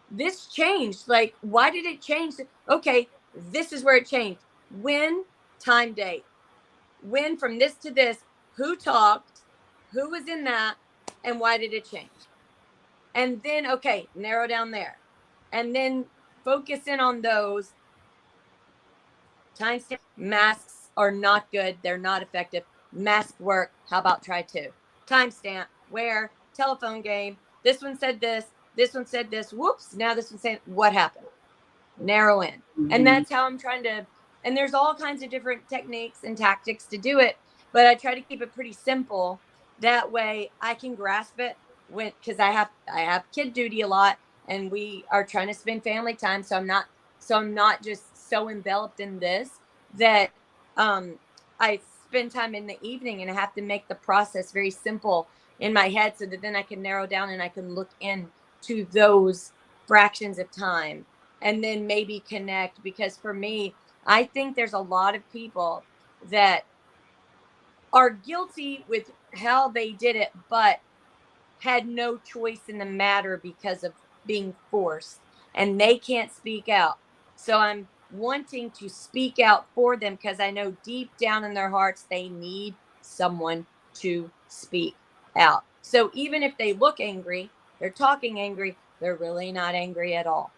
this changed. Like, why did it change? Okay, this is where it changed. When, time, date. When, from this to this, who talked, who was in that, and why did it change? And then, okay, narrow down there. And then focus in on those. Timestamp. Masks are not good. They're not effective. Mask work. How about try 2? Timestamp, where, telephone game, this one said this one said this, whoops, now this one's saying, what happened? Narrow in. Mm-hmm. And that's how I'm trying to, and there's all kinds of different techniques and tactics to do it, but I try to keep it pretty simple. That way I can grasp it because I have kid duty a lot, and we are trying to spend family time. So I'm not just so enveloped in this that I spend time in the evening, and I have to make the process very simple in my head so that then I can narrow down and I can look into those fractions of time and then maybe connect. Because for me, I think there's a lot of people that are guilty with how they did it, but had no choice in the matter because of being forced, and they can't speak out. So I'm wanting to speak out for them because I know deep down in their hearts they need someone to speak out. So even if they look angry, they're talking angry, they're really not angry at all.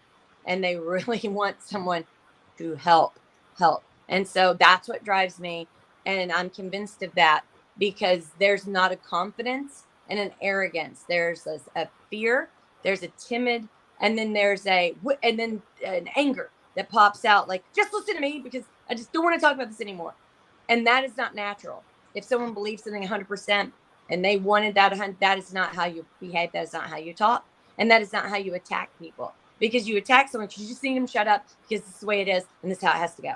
And they really want someone to help. And so that's what drives me. And I'm convinced of that because there's not a confidence and an arrogance. There's a fear, there's a timid, and then there's and then an anger that pops out like, just listen to me because I just don't want to talk about this anymore. And that is not natural. If someone believes something 100% and they wanted that 100, that is not how you behave. That is not how you talk. And that is not how you attack people, because you attack someone because you just need them shut up because this is the way it is and this is how it has to go.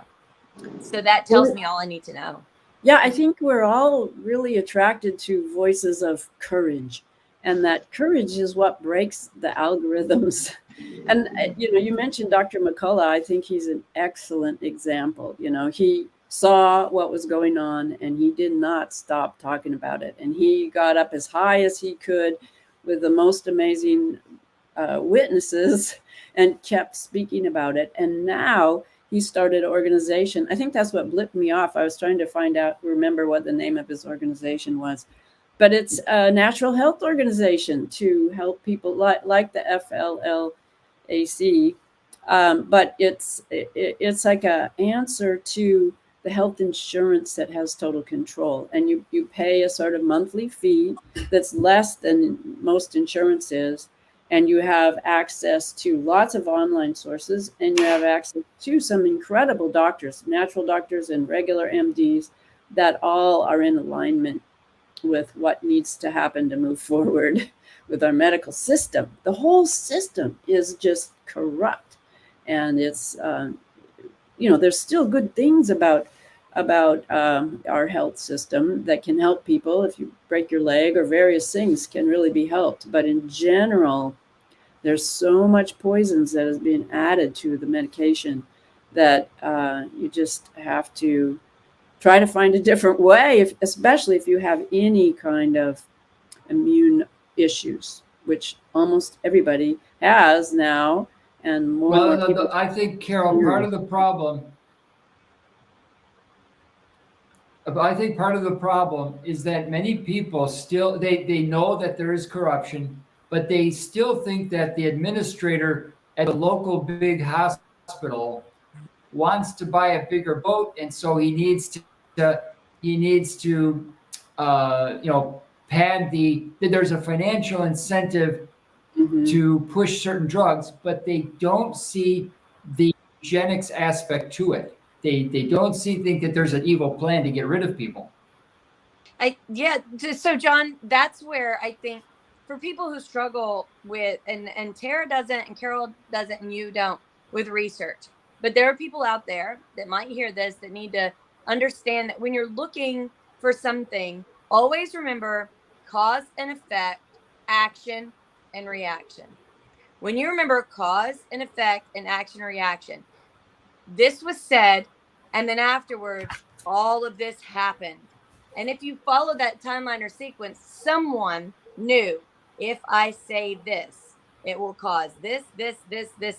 So that tells me all I need to know. Yeah, I think we're all really attracted to voices of courage, and that courage is what breaks the algorithms. And you mentioned Dr. McCullough. I think he's an excellent example. He saw what was going on, and he did not stop talking about it. And he got up as high as he could with the most amazing witnesses and kept speaking about it. And now he started an organization. I think that's what blipped me off. I was trying to remember what the name of his organization was. But it's a natural health organization to help people like the FLLAC. But it's like an answer to the health insurance that has total control. And you pay a sort of monthly fee that's less than most insurance is. And you have access to lots of online sources, and you have access to some incredible doctors, natural doctors and regular MDs that all are in alignment with what needs to happen to move forward with our medical system. The whole system is just corrupt. And it's, there's still good things about our health system that can help people. If you break your leg or various things can really be helped. But in general, there's so much poisons that is being added to the medication that you just have to try to find a different way, especially if you have any kind of immune issues, which almost everybody has now. And more people. I think, Carol, part of the problem is that many people still, they know that there is corruption, but they still think that the administrator at the local big hospital wants to buy a bigger boat, and so he needs to pad there's a financial incentive to push certain drugs, but they don't see the eugenics aspect to it. They don't think that there's an evil plan to get rid of people. So John, that's where I think for people who struggle with, and Tara doesn't, and Carol doesn't, and you don't, with research, but there are people out there that might hear this that need to understand that when you're looking for something, always remember cause and effect, action and reaction. When you remember cause and effect and action and reaction, this was said, and then afterwards, all of this happened. And if you follow that timeline or sequence, someone knew, if I say this, it will cause this,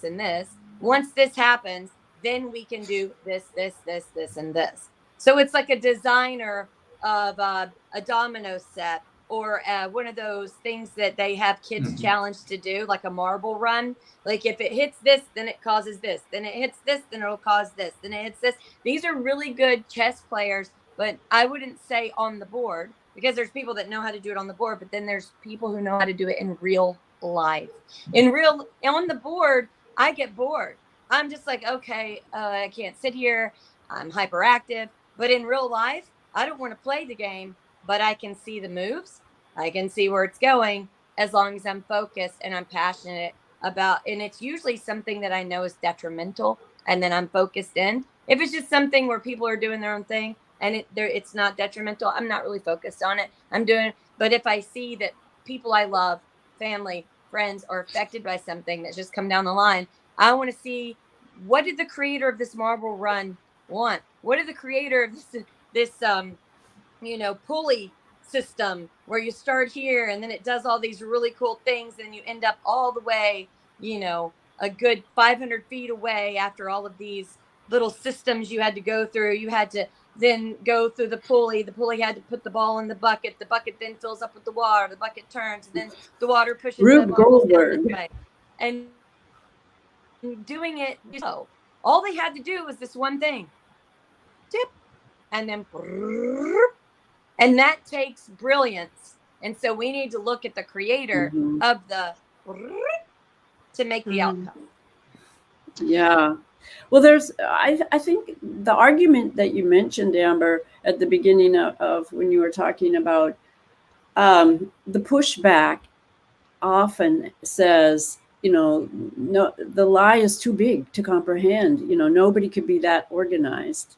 and this. Once this happens, then we can do this, and this. So it's like a designer of a domino set, or one of those things that they have kids challenged to do, like a marble run. Like if it hits this, then it causes this. Then it hits this, then it'll cause this. Then it hits this. These are really good chess players, but I wouldn't say on the board, because there's people that know how to do it on the board, but then there's people who know how to do it in real life. On the board, I get bored. I'm just like, okay, I can't sit here. I'm hyperactive. But in real life, I don't want to play the game, but I can see the moves. I can see where it's going as long as I'm focused and I'm passionate about, and it's usually something that I know is detrimental, and then I'm focused in. If it's just something where people are doing their own thing and it's not detrimental, I'm not really focused on it. But if I see that people I love, family, friends are affected by something that's just come down the line, I want to see, what did the creator of this marble run want? What did the creator of this pulley system where you start here and then it does all these really cool things and you end up all the way, a good 500 feet away after all of these little systems you had to go through. You had to then go through the pulley. The pulley had to put the ball in the bucket. The bucket then fills up with the water. The bucket turns, and then the water pushes Rube the balls down this Goldberg. way. And doing it, all they had to do was this one thing, tip, and then, and that takes brilliance. And so we need to look at the creator of the to make the outcome. Yeah. Well, I think the argument that you mentioned, Amber, at the beginning of when you were talking about the pushback often says, no, the lie is too big to comprehend. Nobody could be that organized.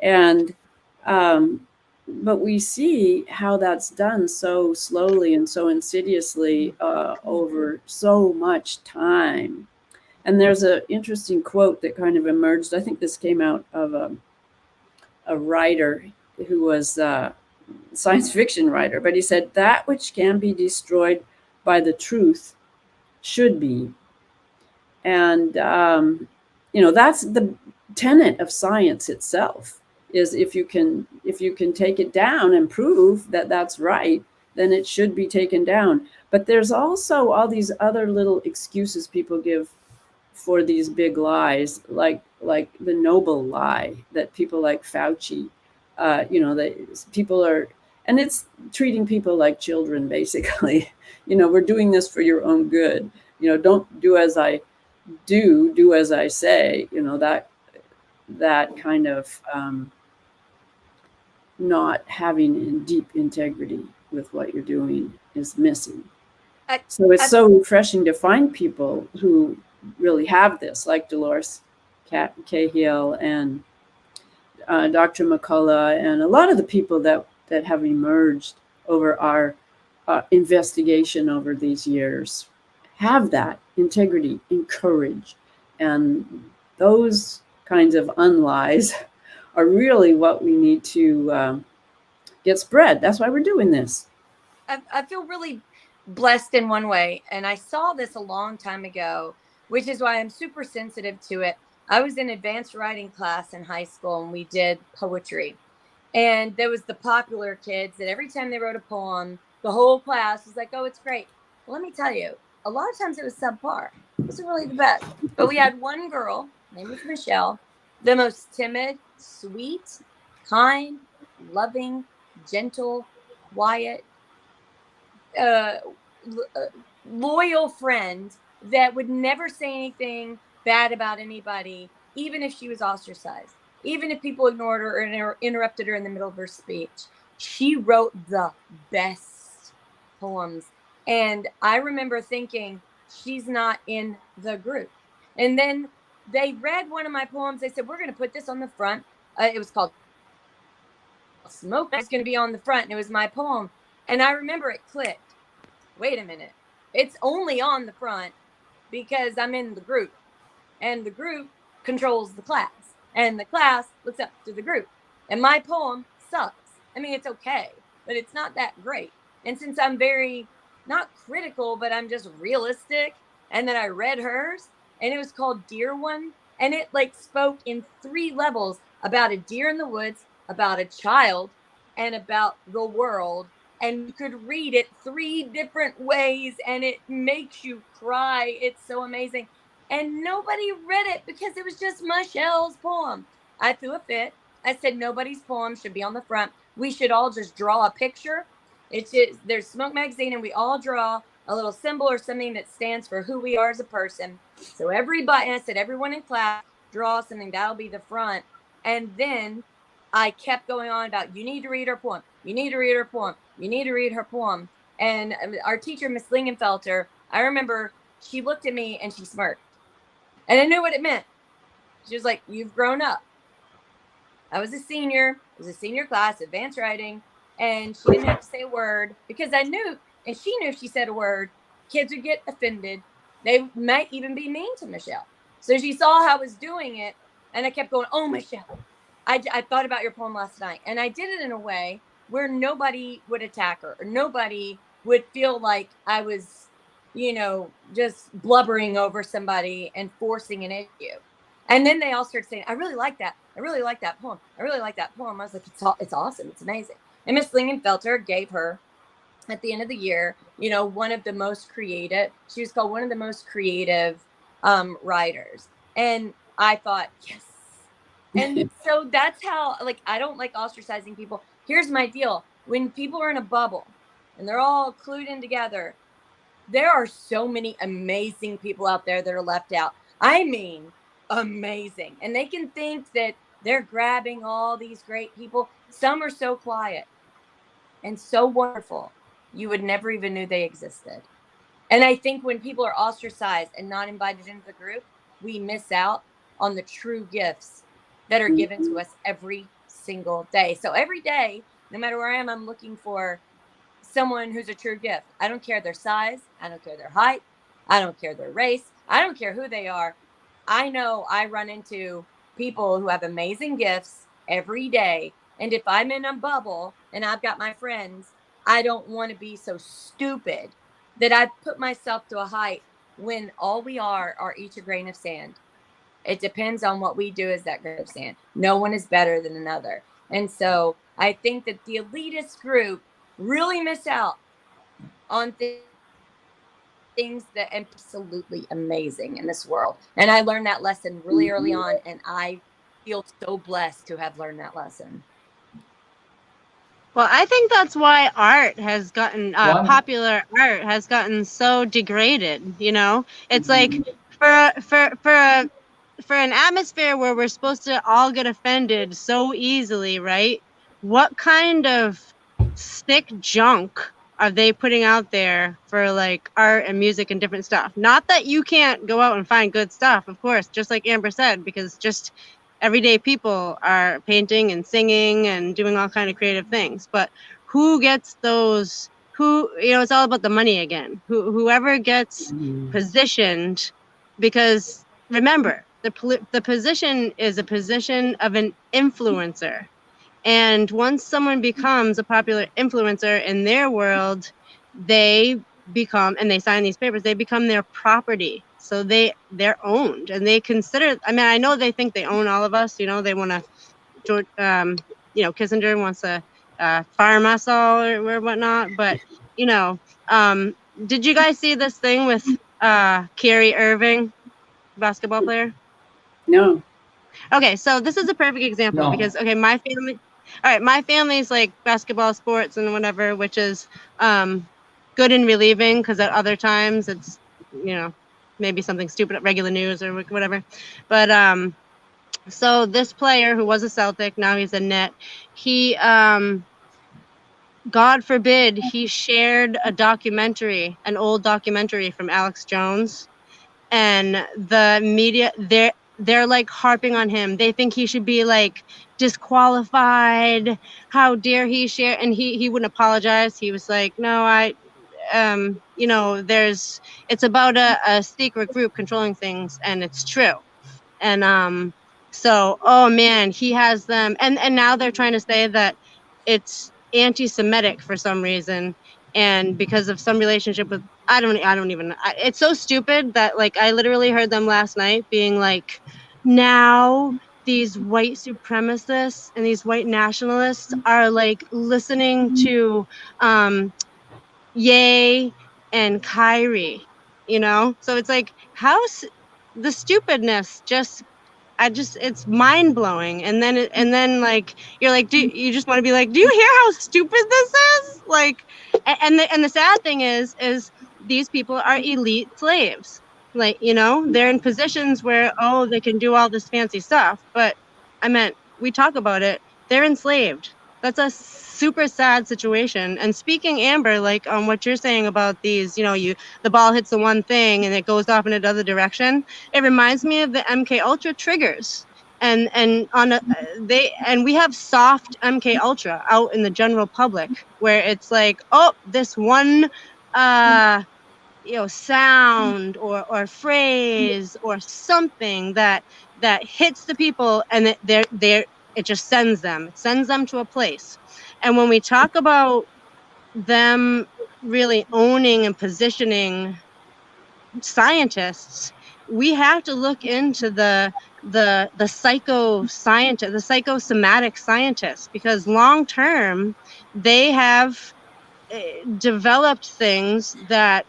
And, but we see how that's done so slowly and so insidiously over so much time. And there's an interesting quote that kind of emerged. I think this came out of a writer who was a science fiction writer, but he said, that which can be destroyed by the truth should be. And, that's the tenet of science itself, is if you can take it down and prove that that's right, then it should be taken down. But there's also all these other little excuses people give for these big lies, like the noble lie that people like Fauci, that people are, and it's treating people like children, basically. We're doing this for your own good. Don't do as I do as I say. That kind of not having deep integrity with what you're doing is missing. So it's so refreshing to find people who really have this, like Dolores Cahill and Dr. McCullough, and a lot of the people that have emerged over our investigation over these years have that integrity and courage. And those kinds of unlies are really what we need to get spread. That's why we're doing this. I feel really blessed in one way. And I saw this a long time ago, which is why I'm super sensitive to it. I was in advanced writing class in high school and we did poetry. And there was the popular kids that every time they wrote a poem, the whole class was like, oh, it's great. Well, let me tell you, a lot of times it was subpar. It wasn't really the best. But we had one girl, her name was Michelle, the most timid, sweet, kind, loving, gentle, quiet, loyal friend that would never say anything bad about anybody, even if she was ostracized, even if people ignored her or interrupted her in the middle of her speech. She wrote the best poems. And I remember thinking, she's not in the group. And then they read one of my poems. They said, we're going to put this on the front. It was called Smoke. It's going to be on the front. And it was my poem. And I remember it clicked. Wait a minute. It's only on the front because I'm in the group. And the group controls the class. And the class looks up to the group. And my poem sucks. I mean, it's okay, but it's not that great. And since I'm very, not critical, but I'm just realistic. And then I read hers, and it was called Dear One. And it like spoke in 3 levels about a deer in the woods, about a child, and about the world. And you could read it 3 different ways, and it makes you cry. It's so amazing. And nobody read it because it was just Michelle's poem. I threw a fit. I said, nobody's poem should be on the front. We should all just draw a picture. It's just, there's Smoke Magazine, and we all draw a little symbol or something that stands for who we are as a person. So everybody, I said, everyone in class, draw something. That'll be the front. And then I kept going on about, you need to read her poem. You need to read her poem. You need to read her poem. And our teacher, Miss Lingenfelter, I remember she looked at me and she smirked. And I knew what it meant. She was like, you've grown up. I was a senior. It was a senior class, advanced writing. And she didn't have to say a word because I knew, and she knew if she said a word, kids would get offended. They might even be mean to Michelle. So she saw how I was doing it. And I kept going, oh, Michelle, I thought about your poem last night. And I did it in a way where nobody would attack her or nobody would feel like I was, just blubbering over somebody and forcing an issue. And then they all started saying, I really like that. I really like that poem. I really like that poem. I was like, it's awesome. It's amazing. And Miss Lingenfelter gave her at the end of the year, one of the most creative, she was called one of the most creative writers. And I thought, yes. And so that's how, like, I don't like ostracizing people. Here's my deal. When people are in a bubble and they're all clued in together, there are so many amazing people out there that are left out. I mean, amazing. And they can think that they're grabbing all these great people. Some are so quiet and so wonderful, you would never even knew they existed. And I think when people are ostracized and not invited into the group, we miss out on the true gifts that are given to us every single day. So every day, no matter where I am, I'm looking for someone who's a true gift. I don't care their size. I don't care their height. I don't care their race. I don't care who they are. I know I run into people who have amazing gifts every day. And if I'm in a bubble and I've got my friends, I don't want to be so stupid that I put myself to a height when all we are each a grain of sand. It depends on what we do as that grain of sand. No one is better than another. And so I think that the elitist group really miss out on things that are absolutely amazing in this world. And I learned that lesson really early on, and I feel so blessed to have learned that lesson. Well, I think that's why art has gotten popular art has gotten so degraded. It's like for an atmosphere where we're supposed to all get offended so easily, right? What kind of sick junk are they putting out there for like art and music and different stuff? Not that you can't go out and find good stuff, of course, just like Amber said, because just everyday people are painting and singing and doing all kind of creative things. But who gets those? It's all about the money again. Whoever gets positioned, because remember, the position is a position of an influencer. And once someone becomes a popular influencer in their world, they become, and they sign these papers, they become their property. So they're owned, and they consider, I know they think they own all of us, they want to, Kissinger wants to farm us all or whatnot. But, did you guys see this thing with Kyrie Irving, basketball player? No. Okay, so this is a perfect example because, my family's like basketball, sports, and whatever, which is good and relieving because at other times it's, maybe something stupid at regular news or whatever. But so this player who was a Celtic, now he's a Net, he, God forbid, he shared an old documentary from Alex Jones, and the media, they're like harping on him. They think he should be like disqualified. How dare he share? And he wouldn't apologize. He was like, no, it's about a secret group controlling things, and it's true. And so, oh man, he has them, and now they're trying to say that it's anti-Semitic for some reason, and because of some relationship with, I don't even, it's so stupid that like I literally heard them last night being like, now these white supremacists and these white nationalists are like listening to Ye and Kyrie, so it's like, the stupidness it's mind blowing. And then like, you're like, you just want to be like, do you hear how stupid this is? Like, and the sad thing is these people are elite slaves. Like, they're in positions where, they can do all this fancy stuff. But we talk about it. They're enslaved. That's a super sad situation. And speaking, Amber, like on what you're saying about these, the ball hits the one thing and it goes off in another direction. It reminds me of the MK Ultra triggers. And we have soft MK Ultra out in the general public where it's like, this one sound or phrase or something that hits the people, and it just sends them to a place. And when we talk about them really owning and positioning scientists, we have to look into the psychoscientist, the psychosomatic scientists, because long term they have developed things that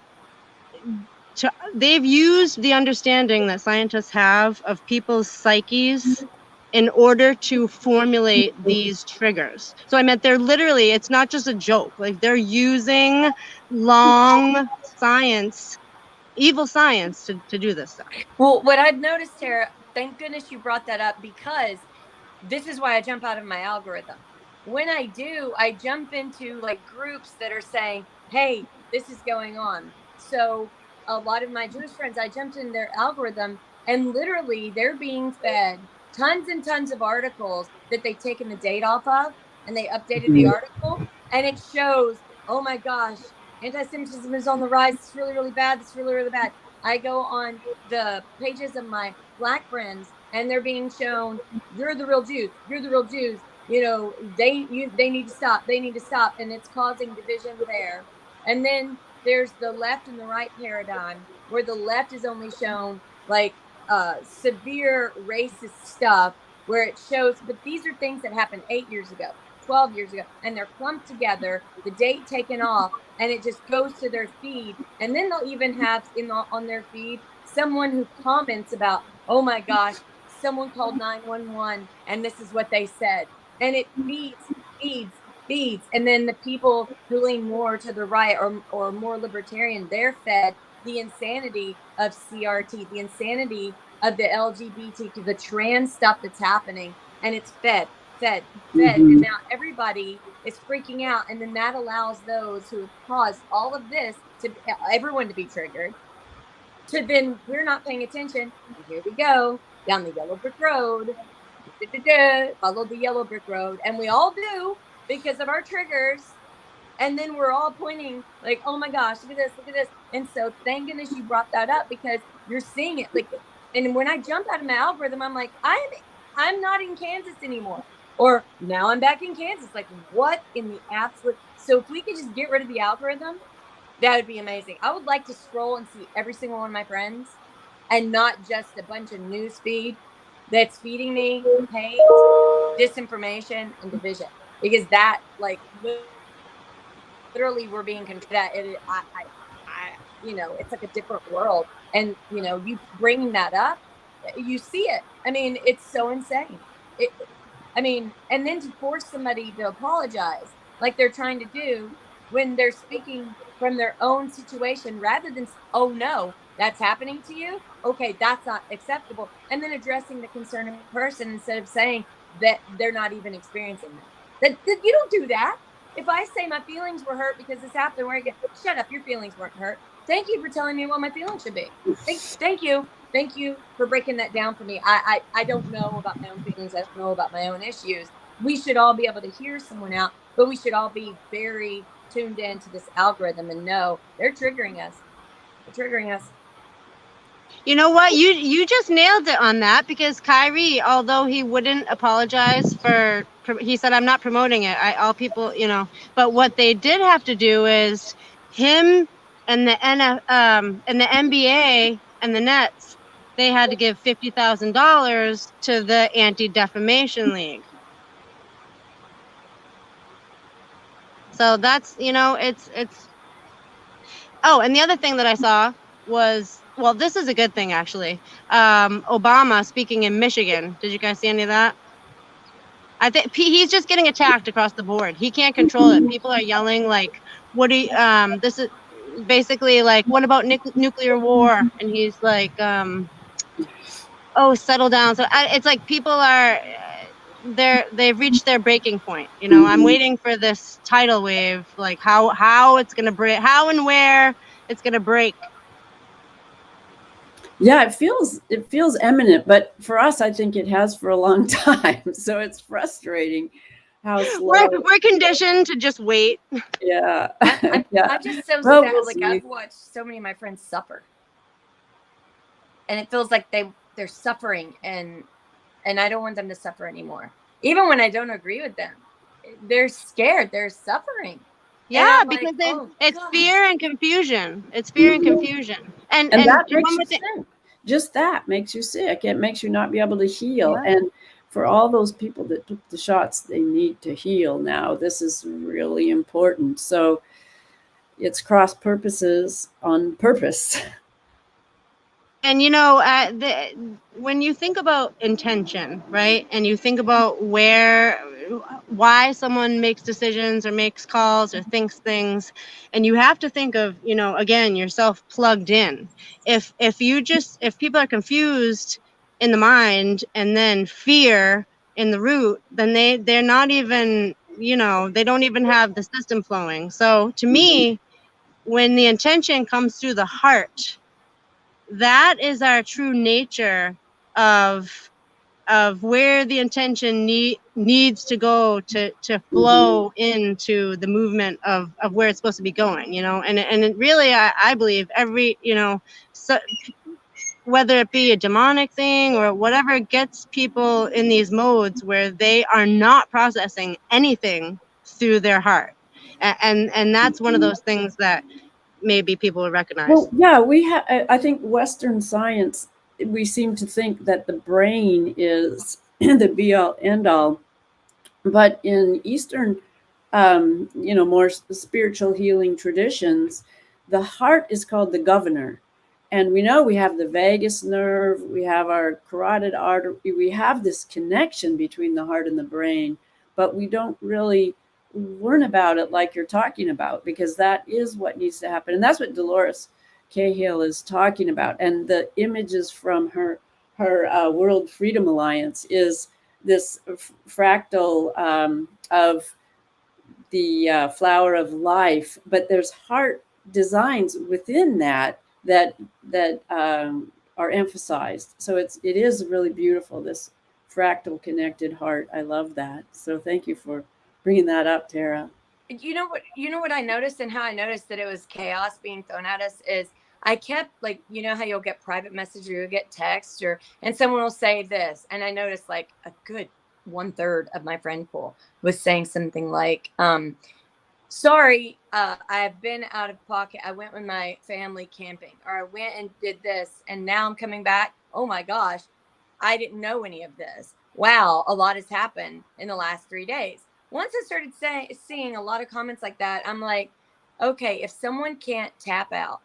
they've used the understanding that scientists have of people's psyches in order to formulate these triggers. So I meant they're literally, it's not just a joke, like they're using long science, evil science to do this stuff. Well, what I've noticed, Tara, thank goodness you brought that up, because this is why I jump out of my algorithm. When I do, I jump into like groups that are saying, hey, this is going on. So a lot of my Jewish friends, I jumped in their algorithm, and literally they're being fed tons and tons of articles that they've taken the date off of, and they updated the article, and it shows, oh my gosh, anti-Semitism is on the rise. It's really, really bad. It's really, really bad. I go on the pages of my Black friends, and they're being shown, you're the real Jews. You're the real Jews. You know, they need to stop. They need to stop. And it's causing division there. And then there's the left and the right paradigm, where the left is only shown like severe racist stuff, where it shows, but these are things that happened 8 years ago, 12 years ago, and they're clumped together, the date taken off, and it just goes to their feed. And then they'll even have on their feed someone who comments about, oh my gosh, someone called 911 and this is what they said. And it feeds. And then the people who lean more to the right or more libertarian, they're fed the insanity of CRT, the insanity of the LGBTQ, the trans stuff that's happening. And it's fed. And now everybody is freaking out. And then that allows those who have caused all of this to everyone to be triggered. To then we're not paying attention. And here we go down the yellow brick road. Follow the yellow brick road. And we all do, because of our triggers. And then we're all pointing like, oh my gosh, look at this. And so thank goodness you brought that up, because you're seeing it. Like, and when I jump out of my algorithm, I'm like, I'm not in Kansas anymore. Or now I'm back in Kansas. Like, what in the absolute? So if we could just get rid of the algorithm, that would be amazing. I would like to scroll and see every single one of my friends, and not just a bunch of news feed that's feeding me hate, disinformation, and division. Because that, like, literally, we're being controlled. It's like a different world. And, you bring that up, you see it. I mean, it's so insane. And then to force somebody to apologize like they're trying to do when they're speaking from their own situation, rather than, oh no, that's happening to you. Okay, that's not acceptable. And then addressing the concerned person instead of saying that they're not even experiencing that. That you don't do that. If I say my feelings were hurt because this happened, where I get, shut up, your feelings weren't hurt. Thank you for telling me what my feelings should be. Thank you. Thank you for breaking that down for me. I don't know about my own feelings. I don't know about my own issues. We should all be able to hear someone out, but we should all be very tuned into this algorithm and know they're triggering us. You know what? You just nailed it on that, because Kyrie, although he wouldn't apologize he said, I'm not promoting it. All people, but what they did have to do is him and the NBA and the Nets, they had to give $50,000 to the Anti-Defamation League. So that's, it's. Oh, and the other thing that I saw was, well, this is a good thing, actually. Obama speaking in Michigan. Did you guys see any of that? I think he's just getting attacked across the board. He can't control it. People are yelling like, "What do you?" This is basically like, "What about nuclear war?" And he's like, "Oh, settle down." So it's like people are they've reached their breaking point. I'm waiting for this tidal wave, like how it's gonna break, how and where it's gonna break. Yeah, it feels imminent, but for us, I think it has for a long time. So it's frustrating how slow. We're conditioned to just wait. Yeah. I'm just so sad. Like, I've watched so many of my friends suffer, and it feels like they're suffering, and I don't want them to suffer anymore. Even when I don't agree with them, they're scared, they're suffering. Yeah, Like, because oh, it's God. fear and confusion. It's fear and confusion. And that makes one you more thing. sick. Just that makes you sick. It makes you not be able to heal. Yeah. And for all those people that took the shots, they need to heal now. This is really important. So it's cross purposes on purpose. And when you think about intention, right, and you think about why someone makes decisions or makes calls or thinks things, and you have to think of, again, yourself plugged in. If people are confused in the mind and then fear in the root, then they're not even, they don't even have the system flowing. So to me, when the intention comes through the heart, that is our true nature of where the intention needs to go to flow into the movement of where it's supposed to be going, and it really, I believe every, so, whether it be a demonic thing or whatever, gets people in these modes where they are not processing anything through their heart, and that's one of those things that maybe people will recognize. Well, yeah, I think Western science, we seem to think that the brain is the be all end all, but in Eastern, more spiritual healing traditions, the heart is called the governor. And we know we have the vagus nerve, we have our carotid artery, we have this connection between the heart and the brain, but we don't really learn about it like you're talking about, because that is what needs to happen. And that's what Dolores Cahill is talking about. And the images from her World Freedom Alliance is this fractal of the flower of life, but there's heart designs within that are emphasized. So it is really beautiful, this fractal connected heart. I love that. So thank you for bringing that up, Tara. You know what I noticed, and how I noticed that it was chaos being thrown at us is I kept, like, how you'll get private message or you'll get text, and someone will say this, and I noticed like a good 1/3 of my friend pool was saying something like, sorry, I've been out of pocket. I went with my family camping, or I went and did this, and now I'm coming back. Oh my gosh, I didn't know any of this. Wow, a lot has happened in the last 3 days. Once I started seeing a lot of comments like that, I'm like, okay, if someone can't tap out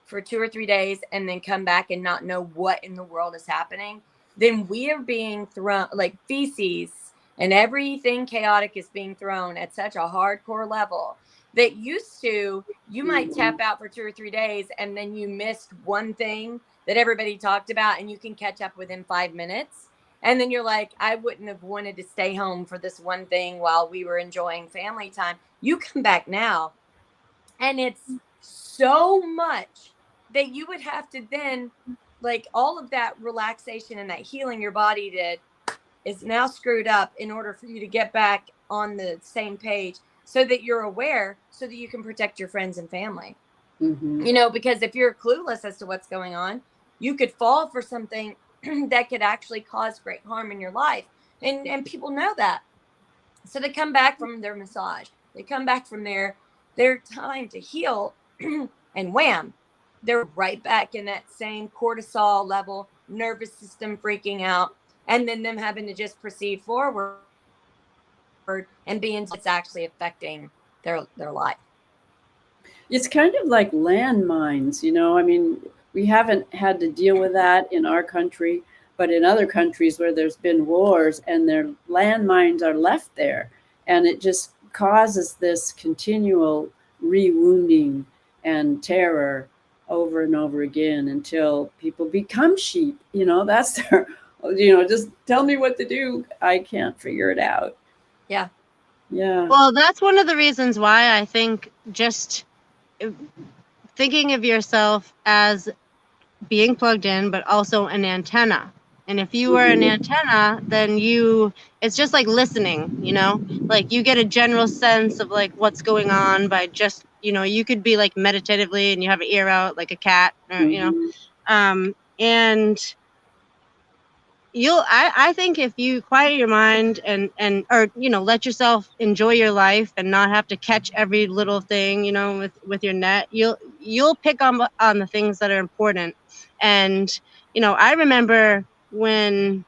for 2 or 3 days and then come back and not know what in the world is happening, then we are being thrown like feces, and everything chaotic is being thrown at such a hardcore level that you might tap out for 2 or 3 days, and then you missed one thing that everybody talked about, and you can catch up within 5 minutes. And then you're like, I wouldn't have wanted to stay home for this one thing while we were enjoying family time. You come back now, and it's so much that you would have to then, like, all of that relaxation and that healing your body did is now screwed up in order for you to get back on the same page, so that you're aware, so that you can protect your friends and family. Because if you're clueless as to what's going on, you could fall for something that could actually cause great harm in your life. And people know that. So they come back from their massage, they come back from their time to heal, and wham, they're right back in that same cortisol level, nervous system freaking out, and then them having to just proceed forward and being it's actually affecting their life. It's kind of like landmines, I mean, we haven't had to deal with that in our country, but in other countries where there's been wars and their landmines are left there, and it just causes this continual rewounding and terror over and over again until people become sheep. That's their, just tell me what to do. I can't figure it out. Yeah. Yeah. Well, that's one of the reasons why I think just thinking of yourself as being plugged in, but also an antenna. And if you are an antenna, then it's just like listening, like you get a general sense of like what's going on by just, you could be like meditatively and you have an ear out like a cat, or, and I think if you quiet your mind and or let yourself enjoy your life and not have to catch every little thing with your net, you'll pick on the things that are important. And I remember when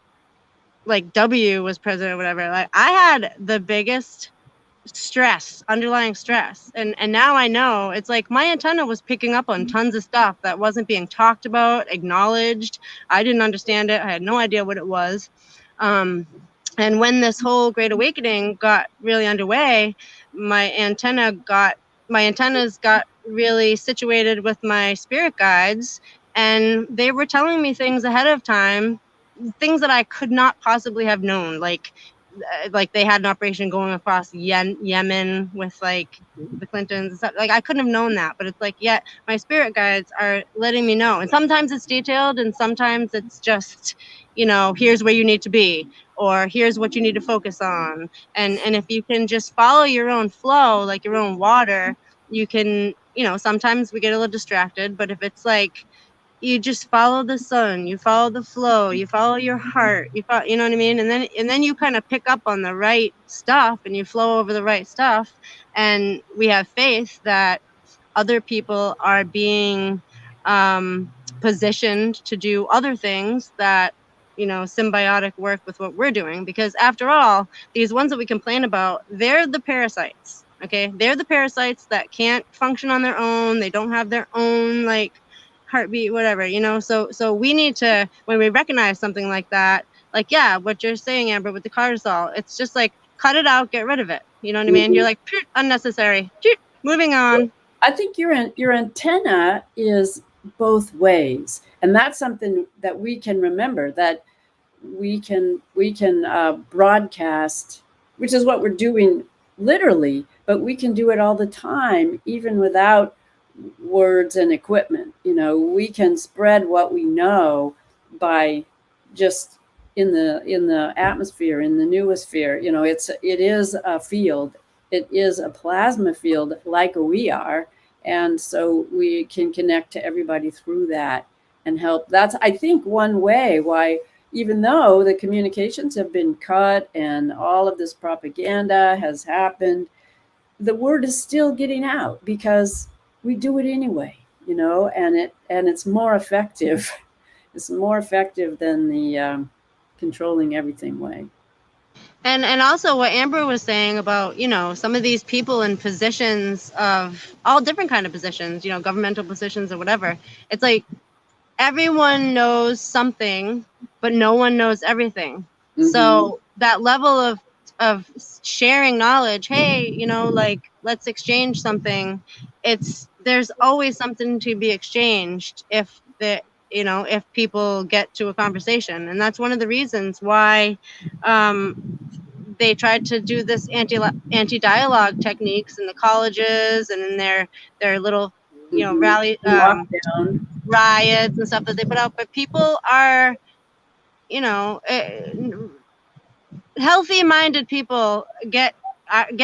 like W was president or whatever, like I had the biggest underlying stress, and now I know it's like my antenna was picking up on tons of stuff that wasn't being talked about, acknowledged. I didn't understand it. I had no idea what it was. And when this whole Great Awakening got really underway, my antennas got really situated with my spirit guides, and they were telling me things ahead of time, things that I could not possibly have known, like they had an operation going across Yemen with like the Clintons and stuff. Like I couldn't have known that, but it's like, yet my spirit guides are letting me know. And sometimes it's detailed, and sometimes it's just, here's where you need to be, or here's what you need to focus on. And if you can just follow your own flow, like your own water, you can, sometimes we get a little distracted, but if it's like, you just follow the sun, you follow the flow, you follow your heart, you know what I mean? And then you kind of pick up on the right stuff and you flow over the right stuff. And we have faith that other people are being positioned to do other things that, symbiotic work with what we're doing. Because after all, these ones that we complain about, they're the parasites. Okay. They're the parasites that can't function on their own. They don't have their own like heartbeat, whatever, so we need to, when we recognize something like that, like, yeah, what you're saying, Amber, with the cortisol, it's just like, cut it out, get rid of it. You know what I mean? You're like, unnecessary, moving on. I think your antenna is both ways, and that's something that we can remember, that we can broadcast, which is what we're doing literally, but we can do it all the time, even without words and equipment. We can spread what we know by just in the atmosphere, in the noosphere. It is a field. It is a plasma field like we are, and so we can connect to everybody through that and help. That's, I think, one way why, even though the communications have been cut and all of this propaganda has happened, the word is still getting out because we do it anyway, and it's more effective. It's more effective than the controlling everything way. And also what Amber was saying about, some of these people in positions of all different kind of positions, governmental positions or whatever. It's like everyone knows something, but no one knows everything. Mm-hmm. So that level of sharing knowledge, hey, like, let's exchange something. There's always something to be exchanged if people get to a conversation. And that's one of the reasons why they tried to do this anti-dialogue techniques in the colleges and in their little rally riots and stuff that they put out. But people are, healthy-minded people get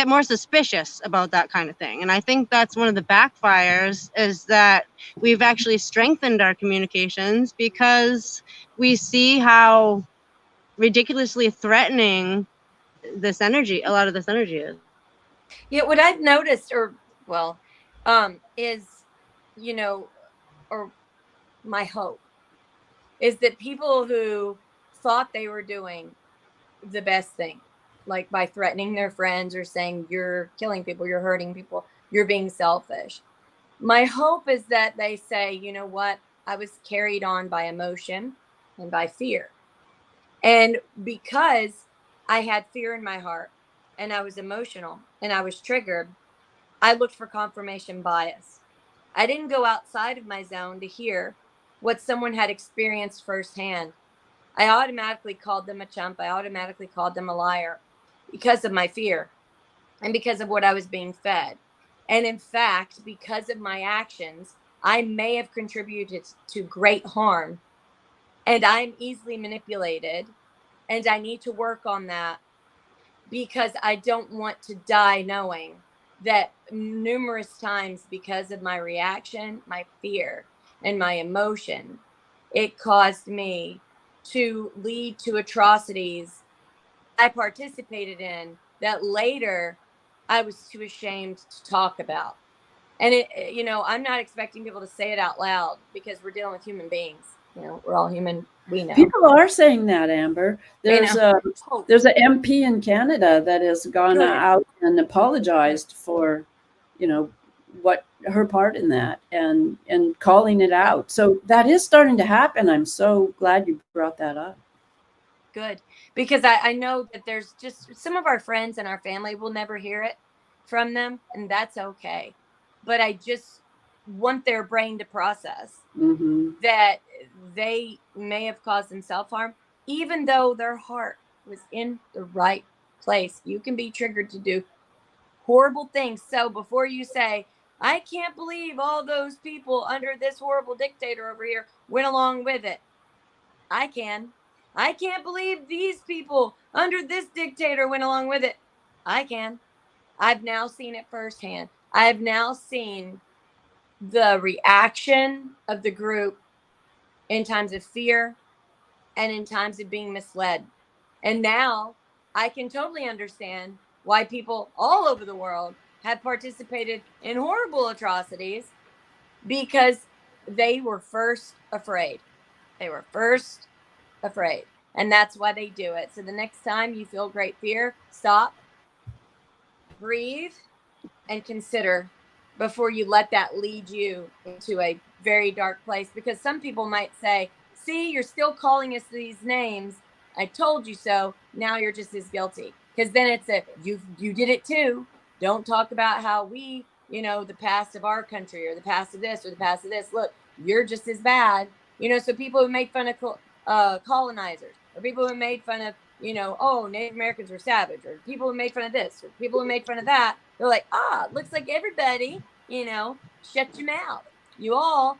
more suspicious about that kind of thing. And I think that's one of the backfires, is that we've actually strengthened our communications because we see how ridiculously threatening a lot of this energy is. Yeah, what I've noticed, is, or my hope is that people who thought they were doing the best thing, like by threatening their friends or saying you're killing people, you're hurting people, you're being selfish. My hope is that they say, you know what, I was carried on by emotion and by fear. And because I had fear in my heart and I was emotional and I was triggered, I looked for confirmation bias. I didn't go outside of my zone to hear what someone had experienced firsthand. I automatically called them a chump. I automatically called them a liar because of my fear and because of what I was being fed. And in fact, because of my actions, I may have contributed to great harm, and I'm easily manipulated, and I need to work on that because I don't want to die knowing that numerous times, because of my reaction, my fear, and my emotion, it caused me to lead to atrocities I participated in that later I was too ashamed to talk about. And I'm not expecting people to say it out loud because we're dealing with human beings. We're all human. We know. People are saying that, Amber. There's a Oh, there's an MP in Canada that has gone good. out and apologized for, what her part in that and calling it out. So that is starting to happen. I'm so glad you brought that up. Good. Because I know that there's just some of our friends and our family will never hear it from them, and that's okay. But I just want their brain to process that they may have caused them self-harm, even though their heart was in the right place. You can be triggered to do horrible things. So before you say, I can't believe all those people under this horrible dictator over here went along with it, I can. I can't believe these people under this dictator went along with it. I can. I've now seen it firsthand. I've now seen the reaction of the group in times of fear and in times of being misled. And now I can totally understand why people all over the world have participated in horrible atrocities, because they were first afraid. They were first afraid. And that's why they do it. So the next time you feel great fear, stop, breathe, and consider before you let that lead you into a very dark place. Because some people might say, see, you're still calling us these names. I told you so. Now you're just as guilty. Because then it's you did it too. Don't talk about how we, the past of our country or the past of this or the past of this. Look, you're just as bad. So people who make fun of colonizers, or people who made fun of, Native Americans were savage, or people who made fun of this, or people who made fun of that. They're like, looks like everybody, shut your mouth. You all,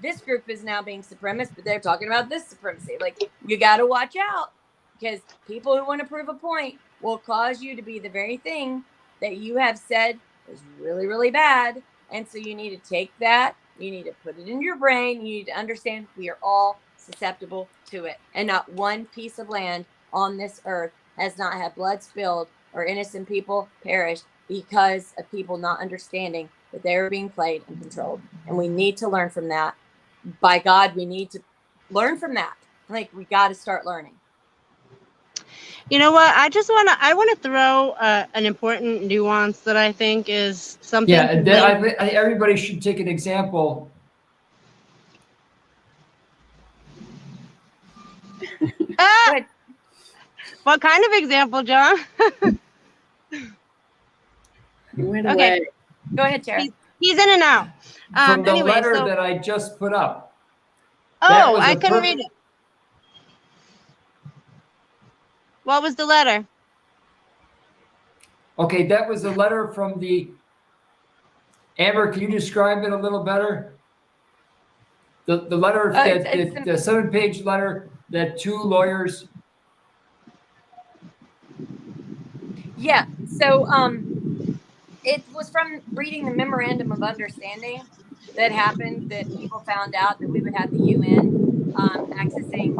this group is now being supremacist, but they're talking about this supremacy. Like, you got to watch out, because people who want to prove a point will cause you to be the very thing that you have said is really, really bad. And so you need to take that. You need to put it in your brain. You need to understand we are all susceptible to it. And not one piece of land on this earth has not had blood spilled or innocent people perished because of people not understanding that they are being played and controlled. And we need to learn from that. By God, we need to learn from that. Like, we got to start learning. You know what? I want to throw an important nuance that I think is something. Yeah, everybody should take an example. What kind of example, John? He went away. Go ahead, Tara. He's in and out. From the letter that I just put up. Oh, I couldn't read it. What was the letter? Okay, that was a letter from the... Amber, can you describe it a little better? The letter, the 7-page letter that 2 lawyers... Yeah, so it was from reading the memorandum of understanding that happened, that people found out that we would have the UN accessing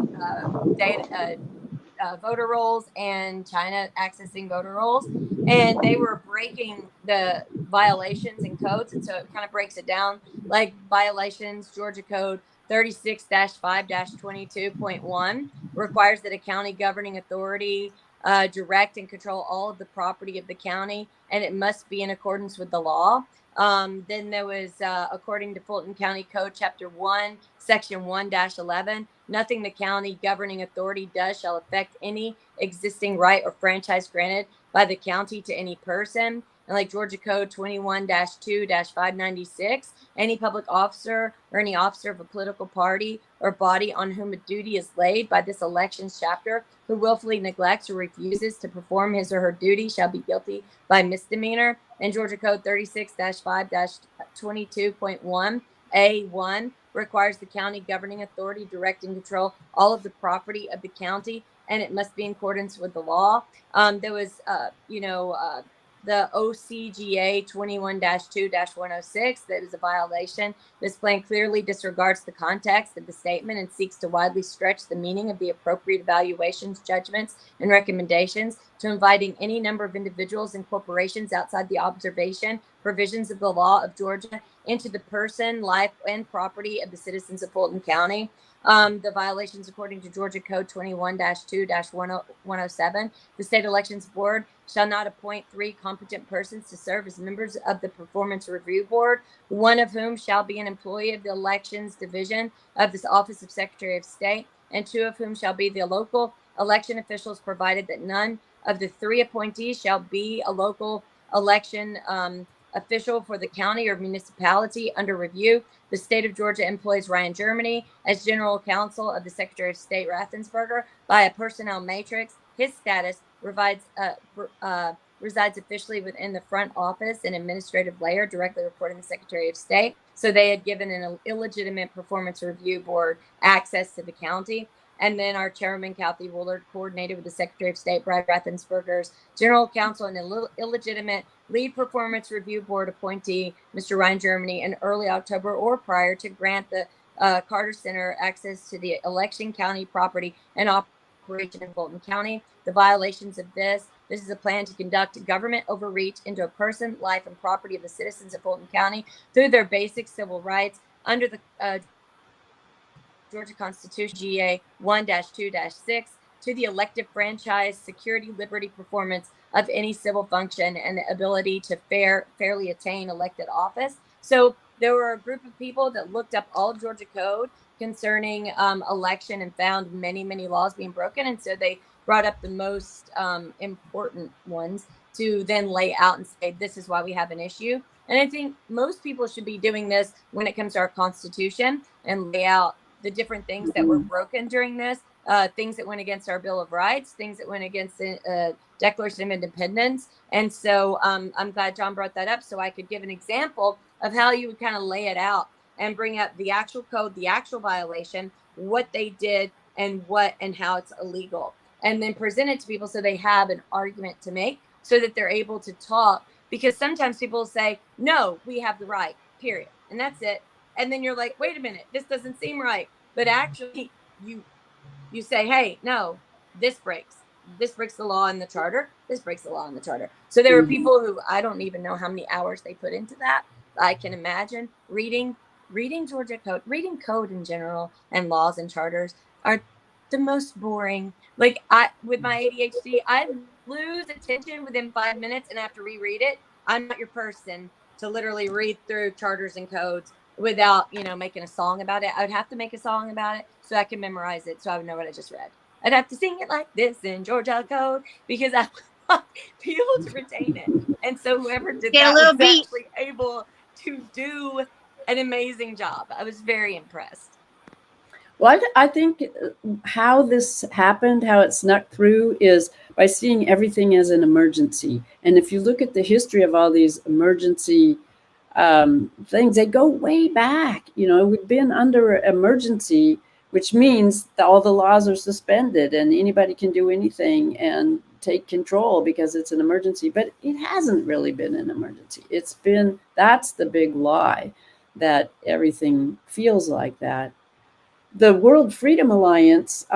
voter rolls and China accessing voter rolls, and they were breaking the violations and codes. And so it kind of breaks it down, like violations. Georgia Code 36-5-22.1 requires that a county governing authority direct and control all of the property of the county, and it must be in accordance with the law. Then there was, according to Fulton County Code, Chapter 1, Section 1-11, nothing the county governing authority does shall affect any existing right or franchise granted by the county to any person. And like Georgia Code 21-2-596, any public officer or any officer of a political party or body on whom a duty is laid by this elections chapter who willfully neglects or refuses to perform his or her duty shall be guilty by misdemeanor. And Georgia Code 36-5-22.1 A1 requires the county governing authority direct and control all of the property of the county, and it must be in accordance with the law. There was, the OCGA 21-2-106 that is a violation. This plan clearly disregards the context of the statement and seeks to widely stretch the meaning of the appropriate evaluations, judgments, and recommendations to inviting any number of individuals and corporations outside the observation provisions of the law of Georgia into the person, life, and property of the citizens of Fulton County. The violations, according to Georgia Code 21-2-107, the state elections board shall not appoint 3 competent persons to serve as members of the performance review board, one of whom shall be an employee of the elections division of this office of Secretary of State, and 2 of whom shall be the local election officials, provided that none of the 3 appointees shall be a local election official for the county or municipality under review. The state of Georgia employs Ryan Germany as general counsel of the Secretary of State Raffensperger by a personnel matrix. His status resides officially within the front office and administrative layer, directly reporting the Secretary of State. So they had given an illegitimate performance review board access to the county. And then our chairman, Kathy Woolard, coordinated with the Secretary of State, Brad Raffensperger's general counsel and illegitimate lead performance review board appointee, Mr. Ryan Germany, in early October or prior to grant the Carter Center access to the election county property and operation in Fulton County. The violations of this is a plan to conduct government overreach into a person, life, and property of the citizens of Fulton County through their basic civil rights under the Georgia Constitution, GA 1-2-6, to the elective franchise, security, liberty, performance of any civil function, and the ability to fairly attain elected office. So there were a group of people that looked up all of Georgia code concerning election and found many, many laws being broken. And so they brought up the most important ones to then lay out and say, this is why we have an issue. And I think most people should be doing this when it comes to our Constitution and lay out the different things that were broken during this, things that went against our Bill of Rights, things that went against the Declaration of Independence. And so I'm glad John brought that up so I could give an example of how you would kind of lay it out and bring up the actual code, the actual violation, what they did, and how it's illegal. And then present it to people so they have an argument to make so that they're able to talk. Because sometimes people say, no, we have the right, period. And that's it. And then you're like, wait a minute, this doesn't seem right. But actually, you say, hey, no, this breaks the law in the charter. This breaks the law in the charter. So there are people who, I don't even know how many hours they put into that. I can imagine reading Georgia code, reading code in general, and laws and charters are the most boring. Like with my ADHD, I lose attention within 5 minutes and have to reread it. I'm not your person to literally read through charters and codes without, making a song about it. I would have to make a song about it so I can memorize it, so I would know what I just read. I'd have to sing it like this in Georgia code because I want people to retain it. And so whoever did that was actually able to do an amazing job. I was very impressed. Well, I think how this happened, how it snuck through, is by seeing everything as an emergency. And if you look at the history of all these emergency things, they go way back. We've been under emergency, which means that all the laws are suspended and anybody can do anything and take control because it's an emergency. But it hasn't really been an emergency. That's the big lie, that everything feels like that. The World Freedom Alliance,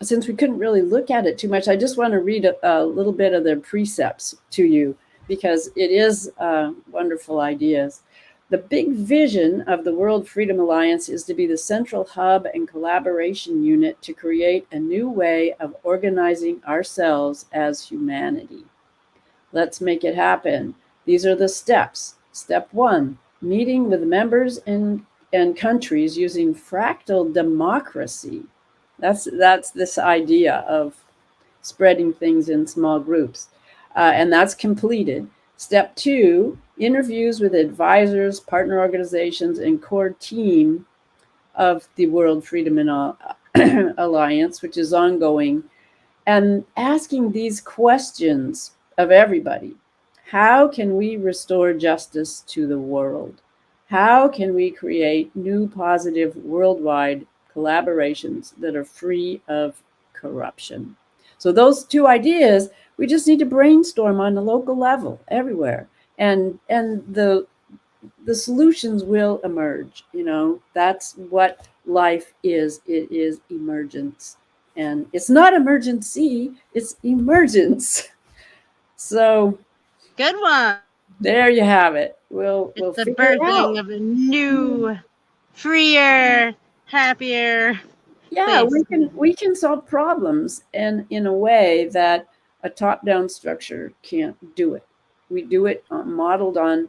since we couldn't really look at it too much, I just want to read a little bit of their precepts to you, because it is wonderful ideas. The big vision of the World Freedom Alliance is to be the central hub and collaboration unit to create a new way of organizing ourselves as humanity. Let's make it happen. These are the steps. Step 1, meeting with members and countries using fractal democracy. That's this idea of spreading things in small groups. And that's completed. Step 2, interviews with advisors, partner organizations, and core team of the World Freedom Alliance, which is ongoing, and asking these questions of everybody. How can we restore justice to the world? How can we create new positive worldwide collaborations that are free of corruption? So those two ideas, we just need to brainstorm on the local level everywhere, and the solutions will emerge. That's what life is. It is emergence, and it's not emergency, it's emergence. So Good one. there you have it. We'll It's the figure it out. birthing of a new, freer, happier Yeah, place. we can solve problems, and in a way that a top-down structure can't do it. We do it modeled on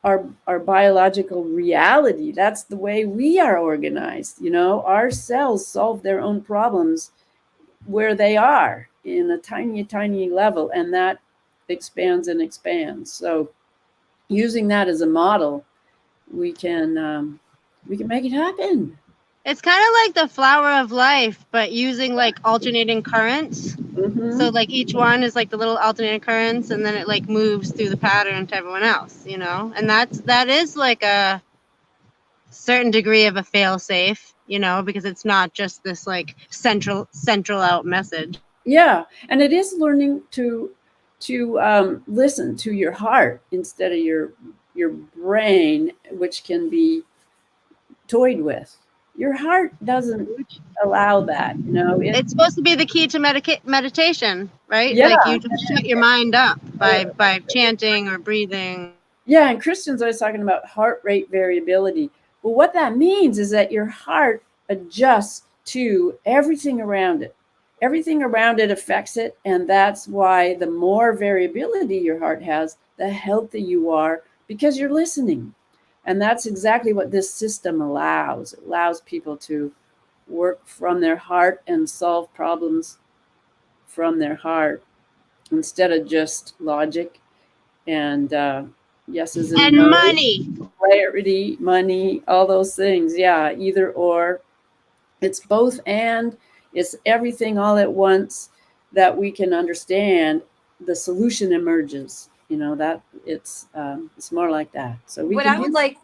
our biological reality. That's the way we are organized. Our cells solve their own problems where they are in a tiny level, and that expands and expands. So using that as a model, we can make it happen. It's kind of like the flower of life, but using like alternating currents. Mm-hmm. So like each one is like the little alternating currents, and then it like moves through the pattern to everyone else, and that is like a certain degree of a fail safe, because it's not just this like central out message. Yeah, and it is learning to listen to your heart instead of your brain, which can be toyed with. Your heart doesn't allow that. It's supposed to be the key to meditation, right? Yeah. Like you just shut your mind up by chanting or breathing. Yeah, and Christian's always talking about heart rate variability. Well, what that means is that your heart adjusts to everything around it. Everything around it affects it, and that's why the more variability your heart has, the healthier you are, because you're listening. And that's exactly what this system allows. It allows people to work from their heart and solve problems from their heart instead of just logic and yeses and And nos, money. clarity, money, all those things. Yeah, either or. It's both and. It's everything all at once that we can understand. The solution emerges. That it's more like that. So we What can I would like,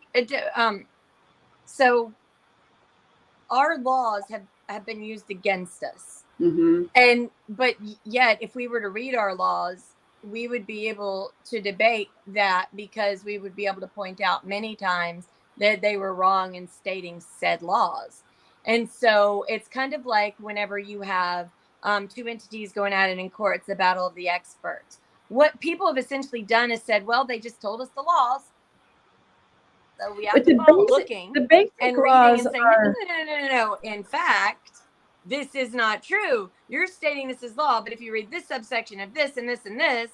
so our laws have been used against us. Mm-hmm. But yet, if we were to read our laws, we would be able to debate that, because we would be able to point out many times that they were wrong in stating said laws. And so it's kind of like whenever you have two entities going at it in court, it's the battle of the experts. What people have essentially done is said, well, they just told us the laws, so we have to follow looking and reading and saying, no. In fact, this is not true. You're stating this is law, but if you read this subsection of this and this and this,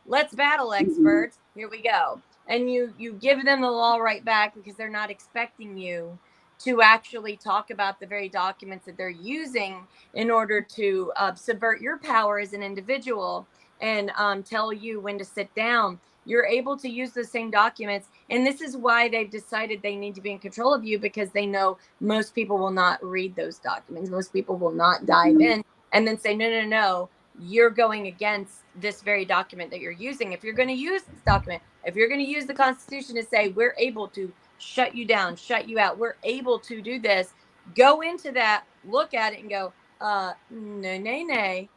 let's battle experts. Mm-hmm. Here we go. And you give them the law right back, because they're not expecting you to actually talk about the very documents that they're using in order to subvert your power as an individual and tell you when to sit down. You're able to use the same documents. And this is why they've decided they need to be in control of you, because they know most people will not read those documents. Most people will not dive in and then say, no, you're going against this very document that you're using. If you're going to use this document, if you're going to use the Constitution to say we're able to shut you down, shut you out, we're able to do this, go into that, look at it and go, nay,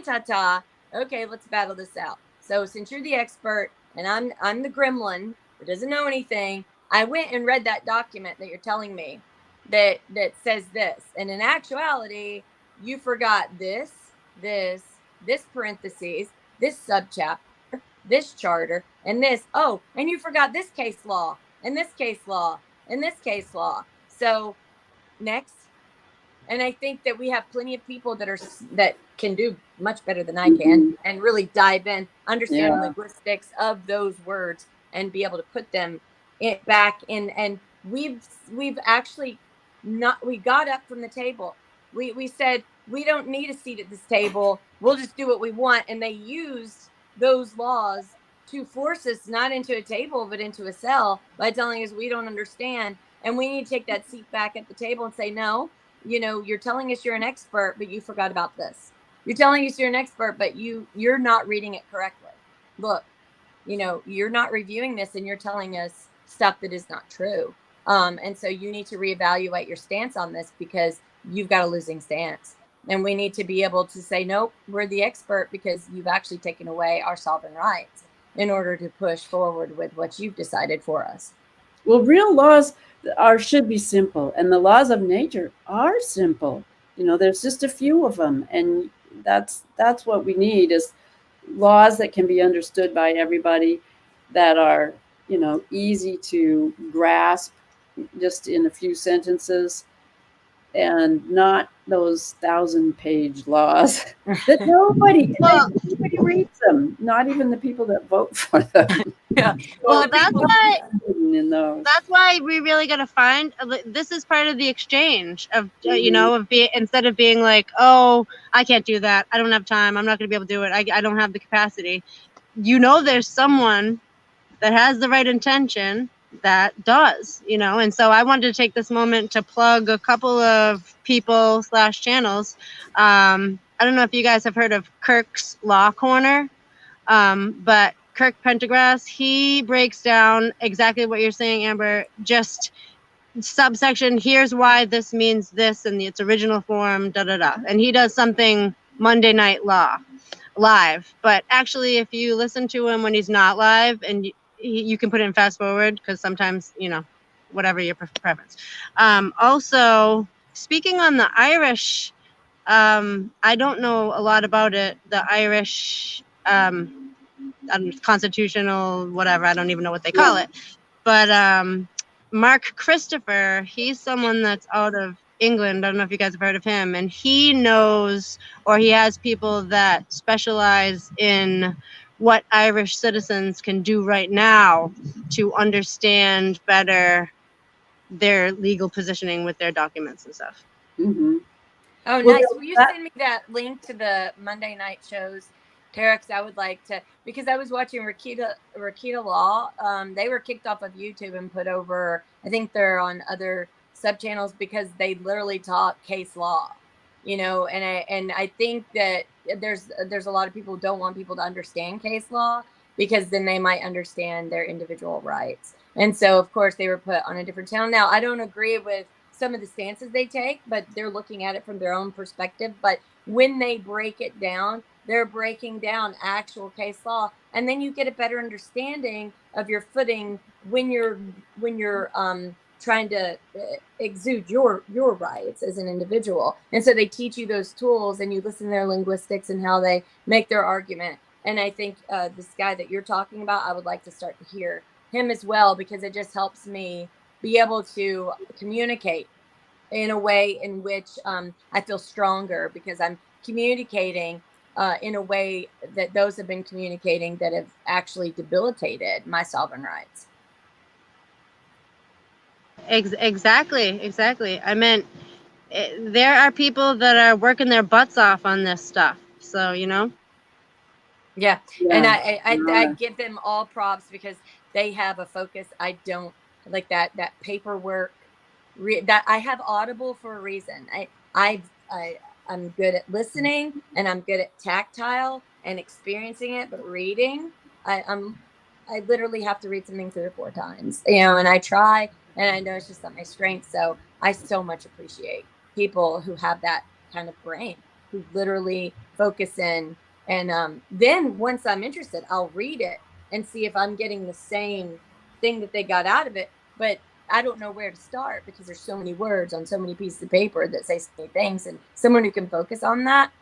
ta. Okay, let's battle this out. So since you're the expert and I'm the gremlin that doesn't know anything, I went and read that document that you're telling me that says this. And in actuality, you forgot this parentheses, this subchapter, this charter, and this. Oh, and you forgot this case law, and this case law, and this case law. So next. And I think that we have plenty of people that can do much better than I can and really dive in, understand the linguistics of those words, and be able to put them back in. And we've actually we got up from the table. We said, we don't need a seat at this table. We'll just do what we want. And they used those laws to force us not into a table, but into a cell by telling us we don't understand. And we need to take that seat back at the table and say, no, you're telling us you're an expert, but you forgot about this. You're telling us you're an expert, but you're not reading it correctly. Look, you're not reviewing this, and you're telling us stuff that is not true. And so you need to reevaluate your stance on this, because you've got a losing stance. And we need to be able to say, nope, we're the expert because you've actually taken away our sovereign rights in order to push forward with what you've decided for us. Well, real laws should be simple, and the laws of nature are simple. There's just a few of them, and that's what we need is laws that can be understood by everybody, that are easy to grasp just in a few sentences, and not those 1,000-page laws that nobody reads them, not even the people that vote for them. Yeah. Well, that's why we really got to find, this is part of the exchange of, instead of being like, oh, I can't do that, I don't have time, I'm not going to be able to do it, I don't have the capacity. There's someone that has the right intention that does, and so I wanted to take this moment to plug a couple of people / channels. I don't know if you guys have heard of Kirk's Law Corner, but Kirk Pendergrass, he breaks down exactly what you're saying, Amber, just subsection, here's why this means this in its original form, and he does something Monday Night Law live, but actually if you listen to him when he's not live, and you can put it in fast forward because sometimes whatever your preference. Also, speaking on the Irish, I don't know a lot about it, the Irish constitutional whatever, I don't even know what they call it, but Mark Christopher, he's someone that's out of England. I don't know if you guys have heard of him, and he knows, or he has people that specialize in what Irish citizens can do right now to understand better their legal positioning with their documents and stuff. Mm-hmm. Oh, Well, nice. Will you send me that link to the Monday night shows, Tara? I would like to, because I was watching Rakita Law. They were kicked off of YouTube and put over, I think they're on other sub channels because they literally taught case law, and I think that there's a lot of people who don't want people to understand case law because then they might understand their individual rights. And so, of course, they were put on a different channel. Now, I don't agree with some of the stances they take, but they're looking at it from their own perspective. But when they break it down, they're breaking down actual case law, and then you get a better understanding of your footing when you're trying to exude your rights as an individual. And so they teach you those tools, and you listen to their linguistics and how they make their argument. And I think this guy that you're talking about, I would like to start to hear him as well, because it just helps me be able to communicate in a way in which I feel stronger, because I'm communicating in a way that those have been communicating that have actually debilitated my sovereign rights. Exactly. I meant there are people that are working their butts off on this stuff. So, Yeah. And I give them all props because they have a focus. I don't like that paperwork. That I have Audible for a reason. I'm good at listening, and I'm good at tactile and experiencing it, but reading, I literally have to read something 3 or 4 times, and I try, and I know it's just not my strength. So I so much appreciate people who have that kind of brain, who literally focus in. And then once I'm interested, I'll read it and see if I'm getting the same thing that they got out of it. But I don't know where to start because there's so many words on so many pieces of paper that say so many things, and someone who can focus on that,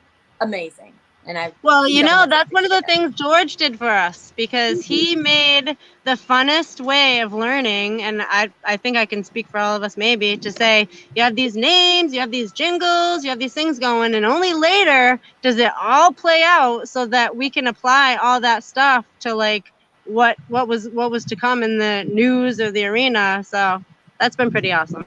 amazing. And that's one of the things George did for us, because he made the funnest way of learning. And I think I can speak for all of us, maybe, to say, you have these names, you have these jingles, you have these things going, and only later does it all play out so that we can apply all that stuff to like what was to come in the news or the arena. So that's been pretty awesome.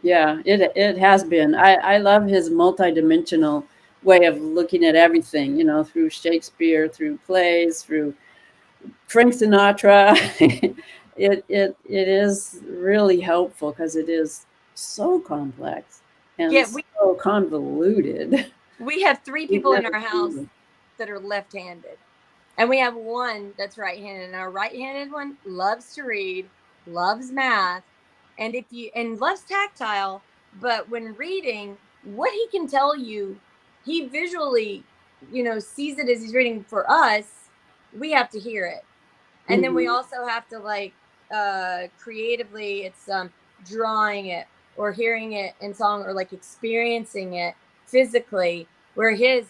Yeah, it has been. I love his multidimensional way of looking at everything, through Shakespeare, through plays, through Frank Sinatra. It is really helpful because it is so complex and so convoluted. We have 3 people in our house that are left-handed, and we have 1 that's right-handed, and our right-handed one loves to read, loves math, and loves tactile, but when reading, what he can tell you, he visually, sees it as he's reading. For us, we have to hear it. And then we also have to like creatively, it's drawing it or hearing it in song or like experiencing it physically, where he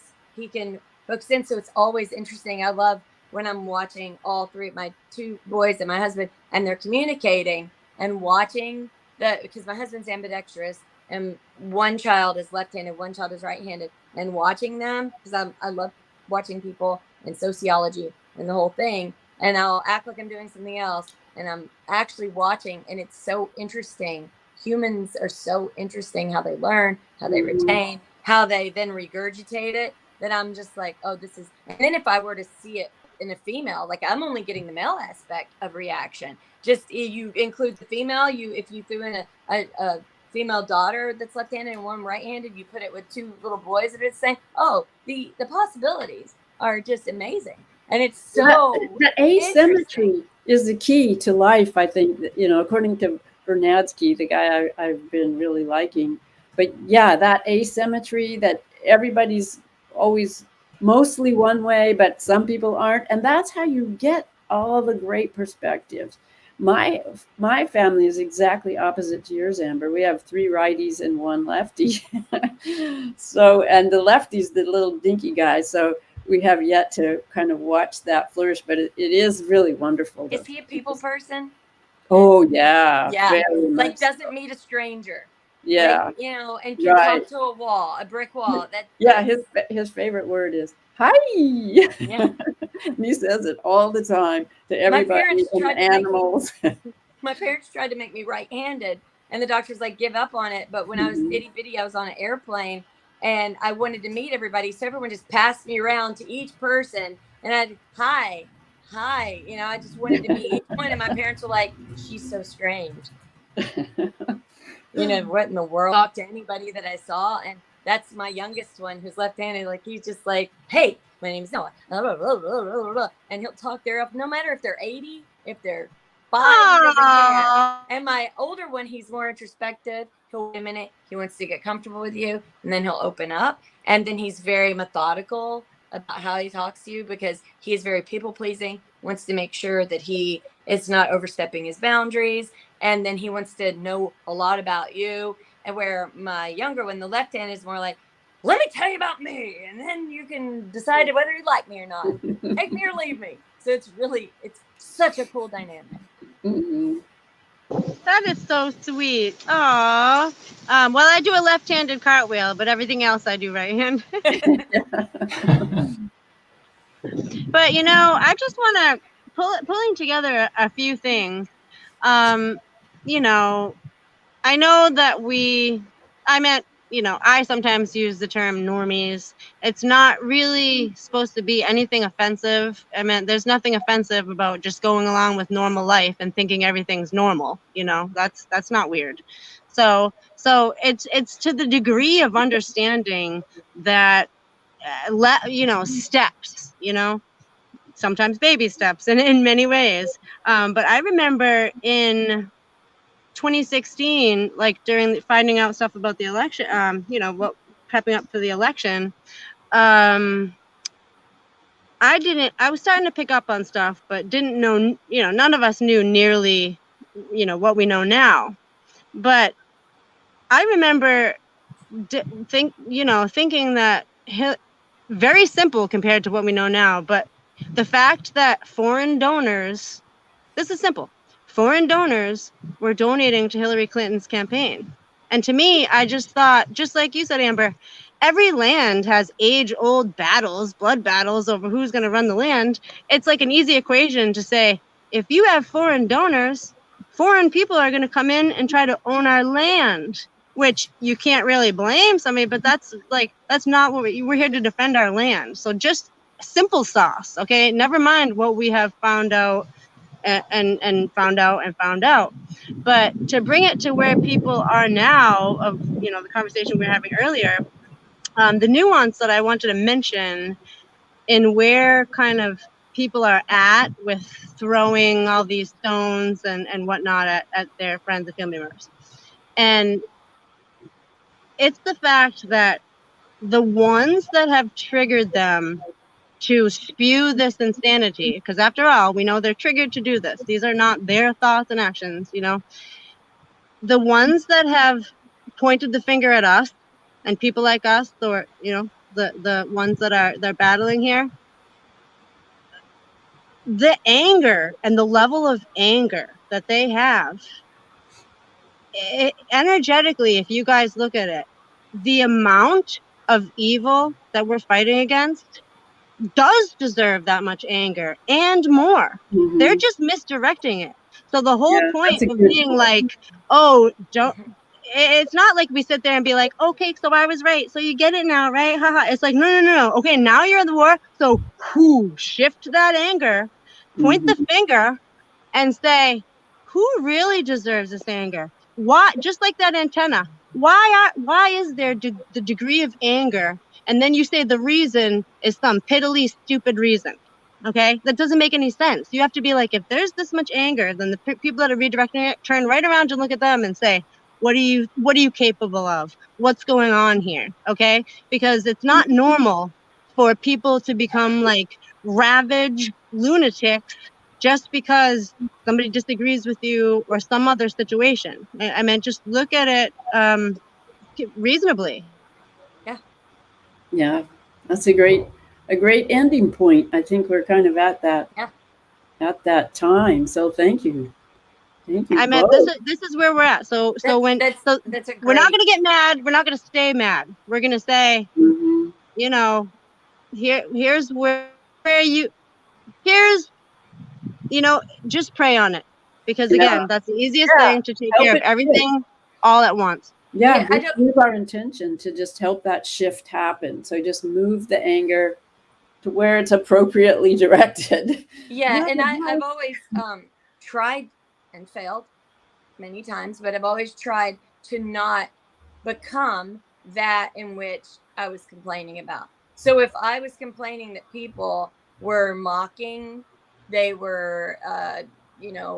can focus in. So it's always interesting. I love when I'm watching all three of my two boys and my husband, and they're communicating and watching because my husband's ambidextrous and one child is left-handed, one child is right-handed, and watching them, because I love watching people and sociology and the whole thing. And I'll act like I'm doing something else, and I'm actually watching, and it's so interesting. Humans are so interesting, how they learn, how they retain, how they then regurgitate it, that I'm just like, oh, this is. And then if I were to see it in a female, like I'm only getting the male aspect of reaction. Just you include the female, if you threw in a female daughter that's left-handed and one right-handed, you put it with two little boys that are the same. Oh, the possibilities are just amazing. And it's so the asymmetry is the key to life, I think, according to Vernadsky, the guy I've been really liking. But yeah, that asymmetry, that everybody's always mostly one way, but some people aren't. And that's how you get all the great perspectives. My family is exactly opposite to yours, Amber. We have 3 righties and 1 lefty. So, and the lefty's the little dinky guy. So we have yet to kind of watch that flourish, but it is really wonderful. Is he a people person? Oh yeah, yeah. Like doesn't meet a stranger. Yeah, like, and can talk to a wall, a brick wall. His favorite word is hi. Yeah. He says it all the time to everybody and the animals. My parents tried to make me right-handed, and the doctor's like, give up on it. But when I was itty bitty, I was on an airplane, and I wanted to meet everybody, so everyone just passed me around to each person, and I'd hi. I just wanted to meet each one, and my parents were like, she's so strange. What in the world? Talk to anybody that I saw, and that's my youngest one who's left-handed. Like, he's just like, hey, my name's Noah, and he'll talk their up, no matter if they're 80, if they're 5, he doesn't care. And my older one, he's more introspective. He'll wait a minute, he wants to get comfortable with you, and then he'll open up. And then he's very methodical about how he talks to you, because he is very people-pleasing, wants to make sure that he is not overstepping his boundaries, and then he wants to know a lot about you. And where my younger one, the left hand, is more like, let me tell you about me, and then you can decide whether you like me or not. Take me or leave me. So it's such a cool dynamic. Mm-hmm. That is so sweet. Aww. Well, I do a left-handed cartwheel, but everything else I do right-handed. But I just want to pulling together a few things. I know that I sometimes use the term normies. It's not really supposed to be anything offensive. I mean, there's nothing offensive about just going along with normal life and thinking everything's normal. That's not weird. So it's to the degree of understanding that, steps, sometimes baby steps, and in many ways. But I remember in 2016, like during finding out stuff about the election, prepping up for the election, I was starting to pick up on stuff, but didn't know, none of us knew nearly, what we know now. But I remember thinking that very simple compared to what we know now, but the fact that foreign donors, this is simple, foreign donors were donating to Hillary Clinton's campaign. And to me, I just thought, just like you said, Amber, every land has age-old battles, blood battles over who's going to run the land. It's like an easy equation to say, if you have foreign donors, foreign people are going to come in and try to own our land, which you can't really blame somebody, but that's not what we're here to defend our land. So just simple sauce, okay? Never mind what we have found out and found out. But to bring it to where people are now, of the conversation we were having earlier, the nuance that I wanted to mention in where kind of people are at with throwing all these stones and whatnot at their friends and family members. And It's the fact that the ones that have triggered them to spew this insanity, because after all, we know they're triggered to do this. These are not their thoughts and actions, you know. The ones that have pointed the finger at us and people like us, or you know, the ones that they're battling here, the anger and the level of anger that they have, energetically, if you guys look at it, the amount of evil that we're fighting against does deserve that much anger and more. They're just misdirecting it. So the whole Yeah, that's point a of good being point. like, oh, don't, it's not like we sit there and be like, okay, so I was right. So you get it now, right? Haha. It's like, no. Okay, now you're in the war. So shift that anger, point the finger and say, who really deserves this anger? Why? Just like that antenna. Why is there the degree of anger? And then you say the reason is some piddly, stupid reason. Okay, that doesn't make any sense. You have to be like, if there's this much anger, then the people that are redirecting it turn right around and look at them and say, what are you capable of? What's going on here? Okay, because it's not normal for people to become like ravage lunatics just because somebody disagrees with you or some other situation. I mean, just look at it reasonably. Yeah, that's a great ending point. I think we're kind of Yeah. at that time. So thank you I mean, this both. is where we're at. So That's a we're not great. gonna get mad. We're not gonna stay mad. We're gonna say, Hmm. you know, here's where you here's you know, just pray on it, because Yeah, again, that's the easiest yeah. thing to take Help care of it shift. everything all at once. Yeah, Yeah, I just don't. move our intention to just help that shift happen. So just move the anger to where it's appropriately directed. Yeah, Yeah, and I've always tried and failed many times, but I've always tried to not become that in which I was complaining about. So if I was complaining that people were mocking, they were,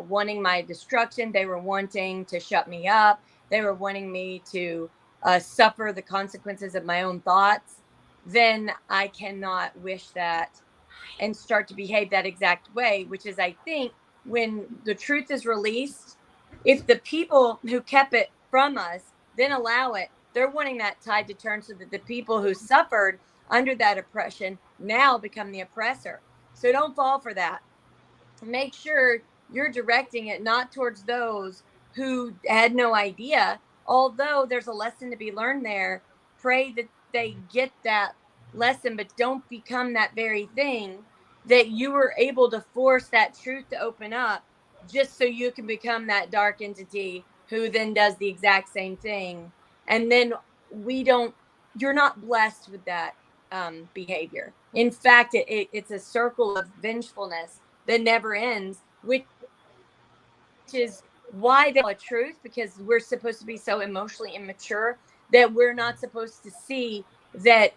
wanting my destruction, they were wanting to shut me up, they were wanting me to suffer the consequences of my own thoughts, then I cannot wish that and start to behave that exact way, which is, I think, when the truth is released, if the people who kept it from us then allow it, they're wanting that tide to turn so that the people who suffered under that oppression now become the oppressor. So don't fall for that. Make sure you're directing it not towards those who had no idea, although there's a lesson to be learned there. Pray that they get that lesson, but don't become that very thing that you were able to force that truth to open up just so you can become that dark entity who then does the exact same thing. And then we don't, you're not blessed with that behavior. In fact, it's a circle of vengefulness that never ends, which is why they tell a truth, because we're supposed to be so emotionally immature that we're not supposed to see that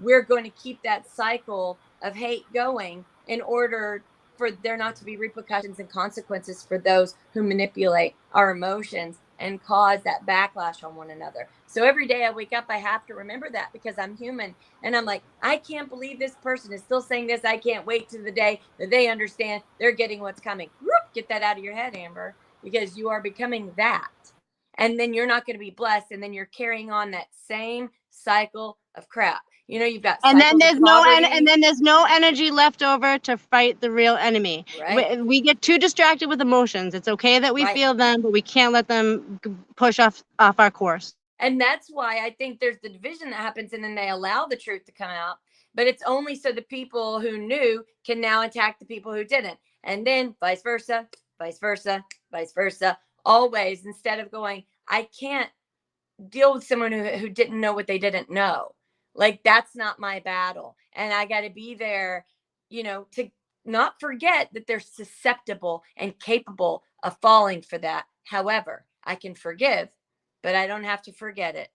we're going to keep that cycle of hate going in order for there not to be repercussions and consequences for those who manipulate our emotions and cause that backlash on one another. So every day I wake up, I have to remember that, because I'm human. And I'm like, I can't believe this person is still saying this. I can't wait to the day that they understand they're getting what's coming. Get that out of your head, Amber, because you are becoming that. And then you're not going to be blessed. And then you're carrying on that same cycle of crap. You've got and then cycles of there's poverty. no energy left over to fight the real enemy. Right. We get too distracted with emotions. It's okay that we Right. feel them, but we can't let them push off our course. And that's why I think there's the division that happens, and then they allow the truth to come out. But it's only so the people who knew can now attack the people who didn't. And then vice versa, vice versa, vice versa, always, instead of going, I can't deal with someone who didn't know what they didn't know. Like, that's not my battle. And I got to be there, to not forget that they're susceptible and capable of falling for that. However, I can forgive, but I don't have to forget it.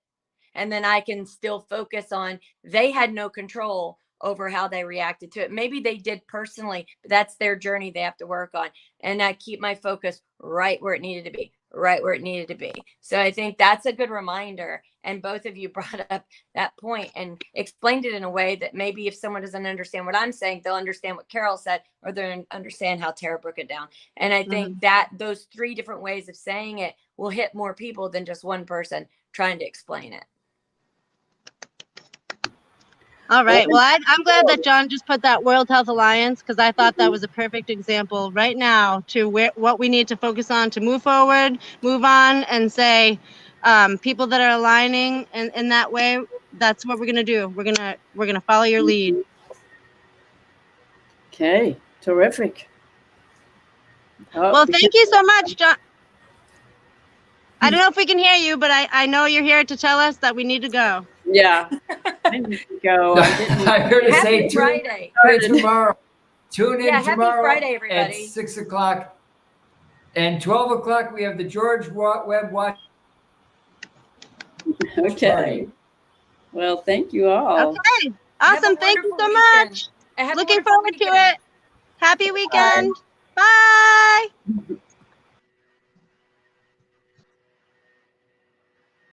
And then I can still focus on, they had no control over how they reacted to it. Maybe they did personally, but that's their journey they have to work on. And I keep my focus right where it needed to be, right where it needed to be. So I think that's a good reminder. And both of you brought up that point and explained it in a way that maybe if someone doesn't understand what I'm saying, they'll understand what Carol said, or they'll understand how Tara broke it down. And I think that those 3 different ways of saying it will hit more people than just one person trying to explain it. All right. Well, I'm glad that John just put that World Health Alliance, because I thought that was a perfect example right now to what we need to focus on to move forward, move on, and say people that are aligning in that way, that's what we're gonna do. We're gonna follow your lead. Okay, terrific. Well, thank you so much, John. I don't know if we can hear you, but I know you're here to tell us that we need to go. Yeah, I need to go. I'm here to say Happy Friday. tomorrow. Tune in Happy tomorrow Friday, at everybody. 6 o'clock. And 12 o'clock, we have the George Webb Watch. Okay. Party. Well, thank you all. Okay. Awesome. Thank you so much. Looking forward to it. Happy weekend. Bye.